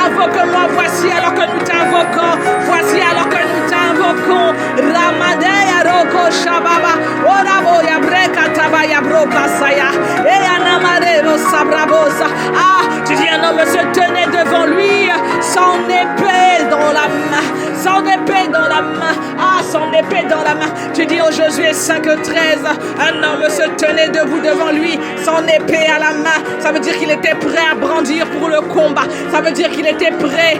[SPEAKER 1] Invoque-moi, voici alors que nous t'invoquons. Voici alors que nous t'invoquons. Ramadeya Roko Shababa. Oraboya Breka Tabaya Broka Saya. Eyanamare Sabrabosa. Ah, tu dis un homme se tenait devant lui, son épée dans la main. Son épée dans la main. Ah, son épée dans la main. Tu dis au Josué 5:13, un homme se tenait debout devant lui, son épée à la main. Ça veut dire qu'il était prêt à brandir pour le combat. Ça veut dire qu'il était prêt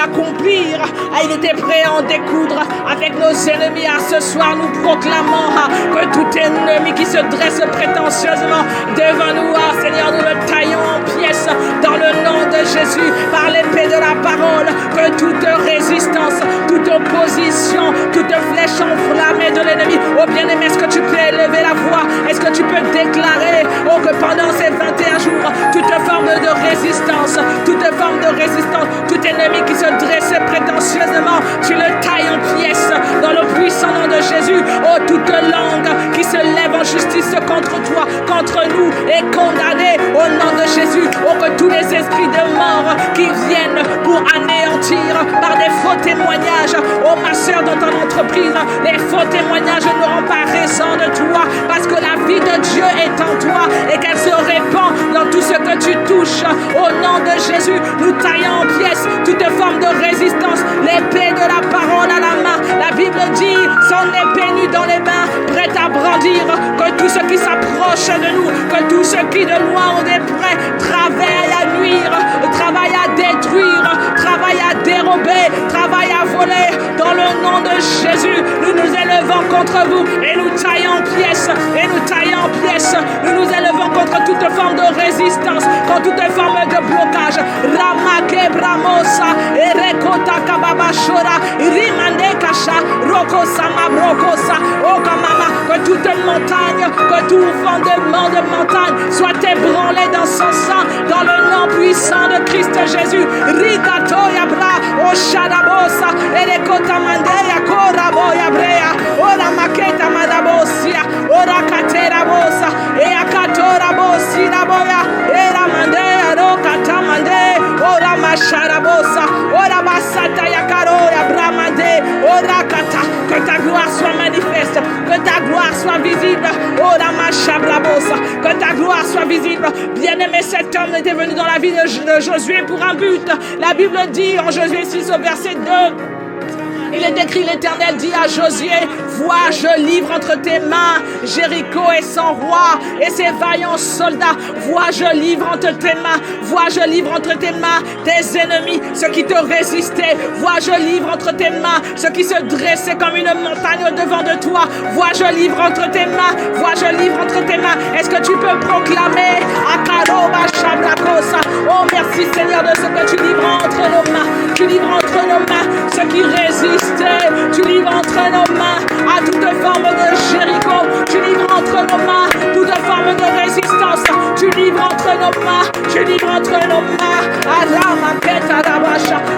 [SPEAKER 1] à accomplir. Ah, il était prêt à en découdre avec nos ennemis. Ah, ce soir, nous proclamons que tout ennemi qui se dresse prétentieusement devant nous, ah, Seigneur, nous le taillons en pièces dans le nom de Jésus, par l'épée de la parole, que toute résistance, toute opposition, toute flèche enflammée de l'ennemi. Oh bien-aimé, est-ce que tu peux élever la voix? Est-ce que tu peux déclarer, oh, que pendant ces 21 jours, toute forme de résistance, tout ennemi qui se dressait prétentieusement, tu le tailles en pièces dans le puissant nom de Jésus. Oh, toute langue qui se lève en justice contre toi, contre nous, est condamnée au nom de Jésus. Oh, que tous les esprits de mort qui viennent pour anéantir par des faux témoignages, oh ma soeur, dans ton entreprise, les faux témoignages n'auront pas raison de toi, parce que la vie de Dieu est en toi et qu'elle se répand dans tout ce que tu touches. Au nom de Jésus, nous taillons en pièces toute forme de résistance, l'épée de la parole à la main. La Bible dit, son épée nue dans les mains, prête à brandir, que tous ceux qui s'approchent de nous, que tous ceux qui de loin ont des prêts, travaillent à nuire, travaillent à détruire, travaillent à dérober, travaillent à voler. Dans le nom de Jésus, nous nous élevons contre vous et nous taillons en pièces, nous nous élevons contre toute forme de résistance, contre toute forme de blocage. Ramake Bramosa, Erekota Kababashora, Rimande Kasha, Rokosama Brokosa, Okamama, que toute montagne, que tout fondement de montagne soit ébranlé dans son sang, dans le nom puissant de Christ Jésus. Rikato Yabra, Oshadabosa, Erekota Mandeya, Koraboya Brea, Ora Maketa Madabosia, Ora Katera Bosa, Eakatora Bosina Boya, Era Mandeya, Rokata Mande, Ora Masharabosa, Ora Basata Yakaroya Bramande, Ora Kata, que ta gloire soit manifeste, que ta gloire soit visible, Ora Mashabrabosa, que ta gloire soit visible. Bien-aimé, cet homme était venu dans la vie de Josué pour un but. La Bible dit en Josué 6 au verset 2, Il est écrit, l'Éternel dit à Josué, vois, je livre entre tes mains Jéricho et son roi et ses vaillants soldats. Vois, je livre entre tes mains. Vois, je livre entre tes mains tes ennemis, ceux qui te résistaient. Vois, je livre entre tes mains ceux qui se dressaient comme une montagne au-devant de toi. Vois, je livre entre tes mains. Vois, je livre entre tes mains. Est-ce que tu peux proclamer Akaroba Shabrakosa? Oh, merci Seigneur de ce que tu livres entre nos mains. Tu livres entre nos mains ceux qui résistaient. Tu livres entre nos mains à toute forme de Jéricho. Tu livres entre nos mains toute forme de résistance. Tu livres entre nos mains. Tu livres entre nos mains.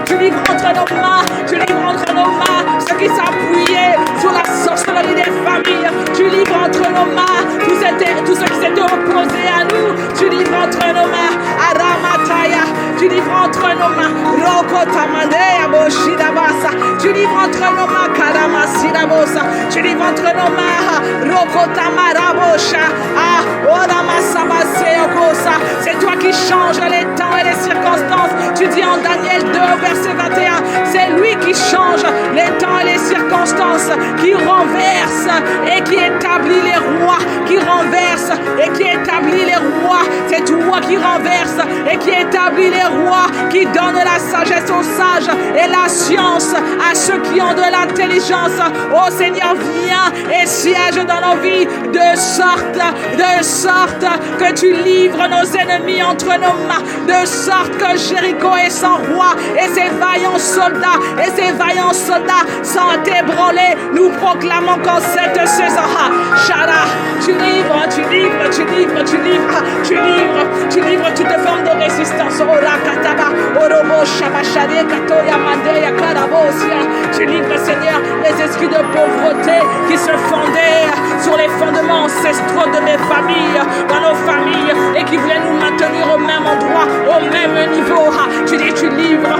[SPEAKER 1] Tu livres entre nos mains. Tu livres entre nos mains ceux qui s'appuyaient sur la sorcellerie des familles. Tu livres entre nos mains tous ceux qui s'étaient opposés à nous. Tu livres entre nos mains. Aramataya. Tu livres entre nos mains. Rokotamandea Boshidabasa. Tu livres entre nos mains. Karamasirabosa. Tu livres entre nos mains. Rokotamarabosha. Ah, Oramasabaseokosa. C'est toi qui changes les temps et les circonstances. Tu dis en Daniel 2, verset 21, c'est lui qui change les temps et les circonstances, qui renverse et qui établit les rois, qui renverse et qui établit les rois. C'est toi qui renverse et qui établit les rois, qui donne la sagesse aux sages et la science à ceux qui ont de l'intelligence. Oh Seigneur, viens et siège dans nos vies de sorte que tu livres nos ennemis entre nos mains, de sorte que Jéricho et son roi et ses vaillants soldats sont ébranlés. Nous proclamons qu'en cette saison, Shara, tu livres toute forme de résistance. Tu livres, Seigneur, les esprits de pauvreté qui se fondaient sur les fondements ancestraux de mes familles, dans nos familles, et qui voulaient nous maintenir au même endroit, au même niveau. Tu dis, tu livres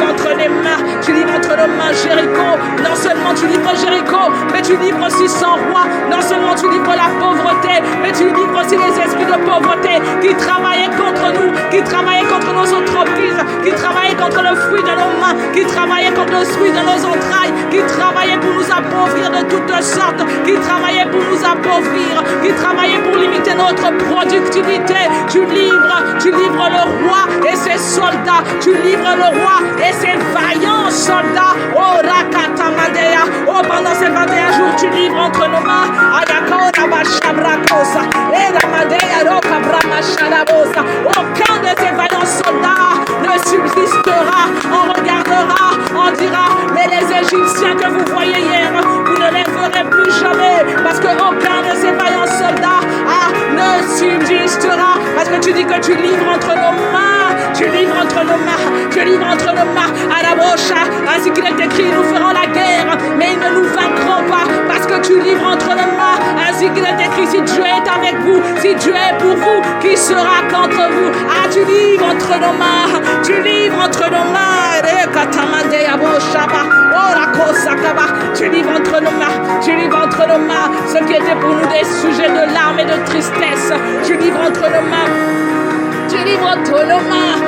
[SPEAKER 1] entre les mains, tu livres entre nos mains Jéricho. Non seulement tu livres Jéricho, mais tu livres aussi son roi. Non seulement tu livres la pauvreté, mais tu livres aussi les esprits de pauvreté qui travaillaient contre nous, qui travaillaient contre nos entreprises, qui travaillaient contre le fruit de nos mains, qui travaillaient contre le fruit de nos entrailles, qui travaillaient pour nous appauvrir de toutes sortes, qui travaillaient pour nous appauvrir, qui travaillaient pour limiter notre productivité. Tu livres le roi et ses soldats, tu livres le roi et ses vaillants soldats. Oh Rakatamadea, oh pendant ces 21 jours tu livres entre nos mains. Ayakora Bashabrakosa, Eramadea Rokabrama. Aucun de ces vaillants soldats ne subsistera. On regardera, on dira, mais les Égyptiens que vous voyez hier, vous ne les verrez plus jamais, parce qu'aucun de ces vaillants soldats ne subsistera, parce que tu dis que tu livres entre nos mains, tu livres entre nos mains, à la bouche, ainsi qu'il est écrit, nous ferons la guerre, mais ils ne nous vaincront pas, parce que tu livres entre nos mains, ainsi qu'il est écrit, si Dieu est avec vous, si Dieu est pour vous, qui sera contre vous? Ah, tu livres entre nos mains, tu livres entre nos mains, tu livres entre nos mains, tu livres entre nos mains, ce qui était pour nous des sujets de larmes et de tristesse, tu livres entre nos mains. Tu livres entre nos mains,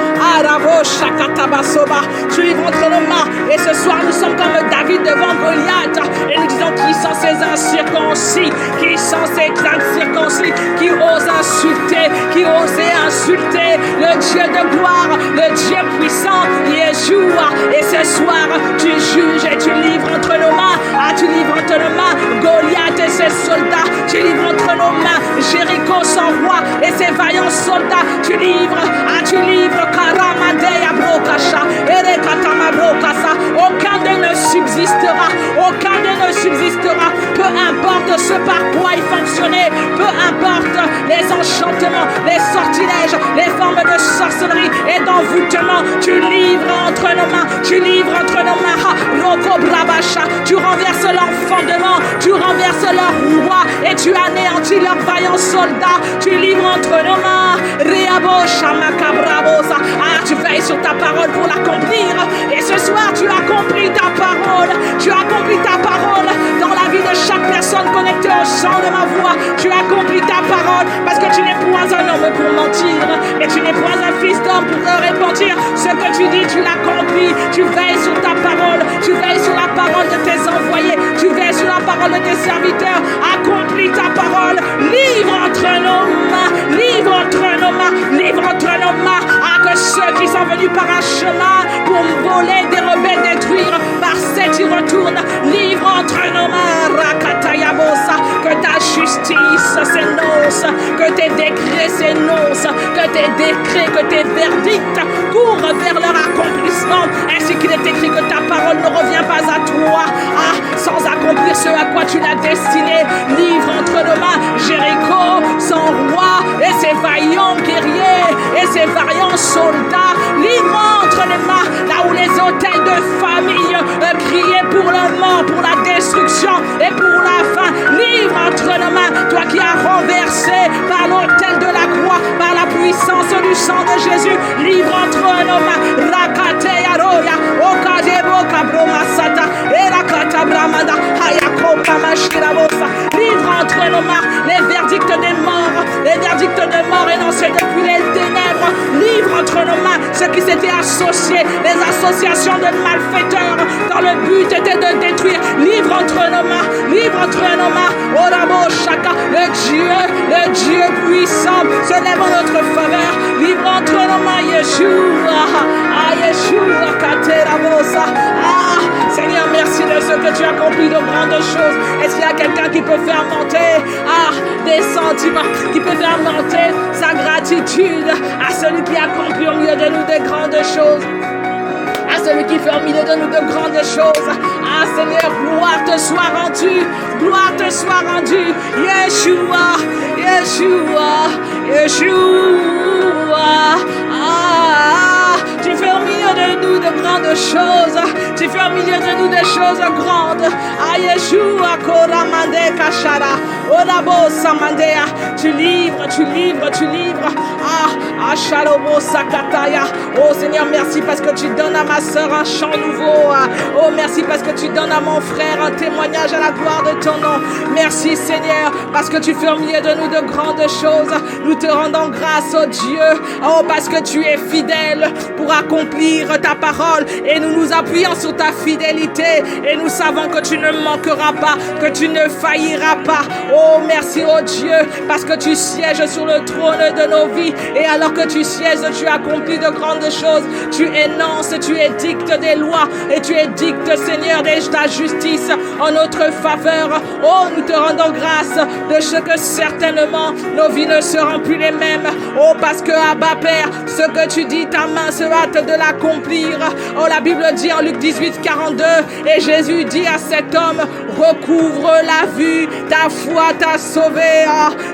[SPEAKER 1] tu livres entre nos mains, et ce soir nous sommes comme David devant Goliath, et nous disons qui sont ces incirconcis, qui sont ces incirconcis, qui osent insulter, qui osaient insulter le Dieu de gloire, le Dieu puissant, Yeshua. Et ce soir tu juges et tu livres entre nos mains, tu livres entre nos mains Goliath et ses soldats, tu livres entre nos mains Jéricho son roi et ses vaillants soldats, tu livres Karamadea Brokasha, Erekatama Brokasa. Aucun d'eux ne subsistera, peu importe ce par quoi il fonctionnait, peu importe les enchantements, les sortilèges, les formes de sorcellerie et d'envoûtement, tu livres entre nos mains, Roko Brabasha, tu renverses leur fondement, tu renverses leur roi et tu anéantis leurs vaillants soldats, tu livres entre nos mains, Reabosha Makabrabosa. Ah, tu veilles sur ta parole pour l'accomplir, et ce soir tu accomplis ta parole, dans la vie de chaque personne connectée au son de ma voix. Tu accomplis ta parole parce que tu n'es point un homme pour mentir, mais tu n'es point un fils d'homme pour te repentir. Ce que tu dis, tu l'accomplis. Tu veilles sur ta parole. Tu veilles sur la parole de tes envoyés. Tu veilles sur la parole de tes serviteurs. Accomplis ta parole. Livre entre nos mains. Livre entre nos mains. Livre entre nos mains. À que ceux qui sont venus par un chemin pour voler, dérober, détruire, par cette ils retournent. Livre entre nos mains. Rakatayabosa. Que ta justice s'énonce. Que tes décrets s'énoncent. Que tes décrets, que tes verdicts courent vers leur accomplissement. Ainsi qu'il est écrit que ta parole ne revient pas à toi sans accomplir ce à quoi tu l'as destiné. Livre entre nos mains Jéricho, son roi et ses vaillants guerriers et ses vaillants soldats. Livre entre les mains là où les hôtels de famille criaient pour la mort, pour la destruction et pour la faim. Livre entre nos mains, toi qui as renversé par l'autel de la croix, par la puissance du sang de Jésus. Livre entre nos mains Rakate Yaroya, Okadebo Kabroma Sata, Erakata Bramada, Hayako Pamashirabosa. Livre entre nos mains les verdicts des morts, les verdicts de mort énoncés depuis les ténèbres. Livre entre nos mains ceux qui s'étaient associés, les associations de malfaiteurs, dans le but était de détruire. Livre entre nos mains, livre entre nos mains, Orabo Shaka, le Dieu puissant se lève en notre faveur. Livre entre nos mains, Yeshua, Yeshua, Katerabosa. Seigneur, merci de ce que tu as accompli de grandes choses. Est-ce qu'il y a quelqu'un qui peut faire monter des sentiments, qui peut faire monter sa gratitude à celui qui accomplit au milieu de nous de grandes choses? À celui qui fait au milieu de nous de grandes choses. Seigneur, gloire te soit rendue. Gloire te soit rendue. Yeshua, Yeshua, Yeshua. Tu fais au milieu de nous de grandes choses. Tu fais au milieu de nous des choses grandes. Yeshua, Koramande Kashara. Orabo Samandea. Tu livres, tu livres, tu livres. Ashalobo Sakataya. Oh Seigneur, merci parce que tu donnes à ma sœur un chant nouveau. Oh merci parce que tu donnes à mon frère un témoignage à la gloire de ton nom. Merci Seigneur parce que tu fais au milieu de nous de grandes choses. Nous te rendons grâce, oh Dieu. Oh parce que tu es fidèle pour accomplir ta parole. Et nous nous appuyons sur ta fidélité. Et nous savons que tu ne manqueras pas, que tu ne failliras pas. Oh merci, oh Dieu, parce que tu sièges sur le trône de nos vies. Et alors que tu sièges, tu accomplis de grandes choses. Tu énonces, tu édictes des lois. Et tu édictes, Seigneur, de ta justice en notre faveur. Oh, nous te rendons grâce de ce que certainement nos vies ne seront plus les mêmes. Oh, parce que, Abba Père, ce que tu dis, ta main se hâte de l'accomplir. Oh, la Bible dit en Luc 18, 42, et Jésus dit à cet homme, recouvre la vue, ta foi t'a sauvé.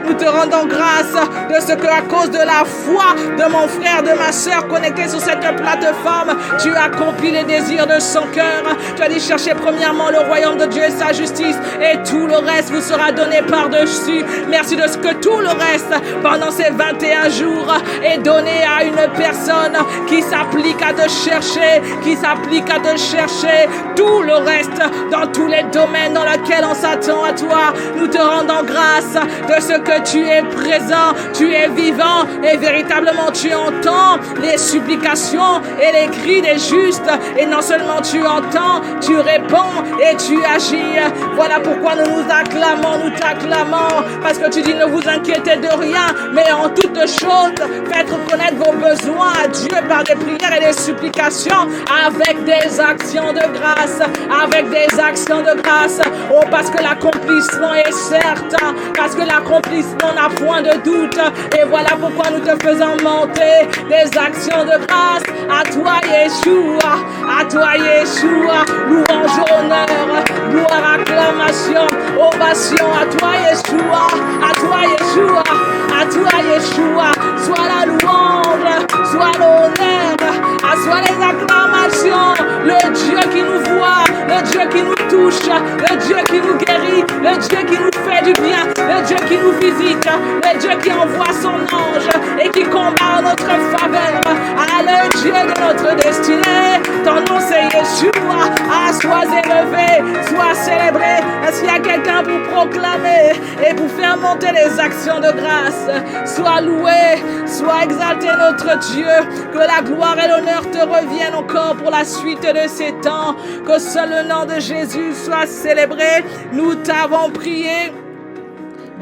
[SPEAKER 1] Nous te rendons grâce de ce que, à cause de la foi de mon frère, de ma soeur connectée sur cette plateforme, tu accomplis les désirs de son cœur. Tu as dit chercher premièrement le royaume de Dieu et sa justice, et tout le reste vous sera donné par-dessus. Merci de ce que tout le reste pendant ces 21 jours est donné à une personne qui s'applique à te chercher, qui s'applique à te chercher. Tout le reste dans tous les domaines dans lesquels on s'attend à toi. Nous te rendons grâce de ce que tu es présent, tu es vivant et véritablement tu entends les supplications et les cris des justes. Et non seulement tu entends, tu réponds et tu agis. Voilà pourquoi nous nous acclamons, nous t'acclamons, parce que tu dis ne vous inquiétez de rien, mais en toutes choses faites reconnaître vos besoins à Dieu par des prières et des supplications avec des actions de grâce, avec des actions de grâce. Oh, parce que l'accomplissement est certain, parce que l'accomplissement n'a point de doute. Et voilà pourquoi nous te faisons monter des actions de grâce à toi Yeshua, à toi Yeshua. Louange, honneur, gloire, acclamation, ovation à toi Yeshua, à toi Yeshua, à toi Yeshua. Soit la louange, soit l'honneur, soit les acclamations. Le Dieu qui nous voit, le Dieu qui nous touche, le Dieu qui nous guérit, le Dieu qui nous fait du bien, le Dieu qui nous visite, le Dieu qui envoie son ange et qui combat en notre faveur. Le Dieu de notre destinée, ton nom c'est Yeshua. Sois élevé, sois célébré. Est-ce qu'il y a quelqu'un pour proclamer et pour faire monter les actions de grâce? Sois loué, sois exalté notre Dieu, que la gloire et l'honneur te reviennent encore pour la suite de ces temps, que seul le nom de Jésus soit célébré. Nous t'avons prié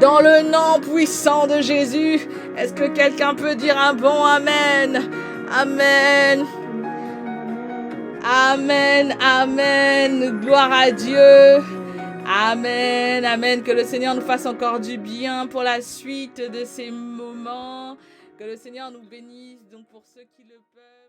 [SPEAKER 1] dans le nom puissant de Jésus. Est-ce que quelqu'un peut dire un bon Amen? Amen. Amen, amen. Gloire à Dieu. Amen, amen. Que le Seigneur nous fasse encore du bien pour la suite de ces moments. Que le Seigneur nous bénisse, donc pour ceux qui le peuvent.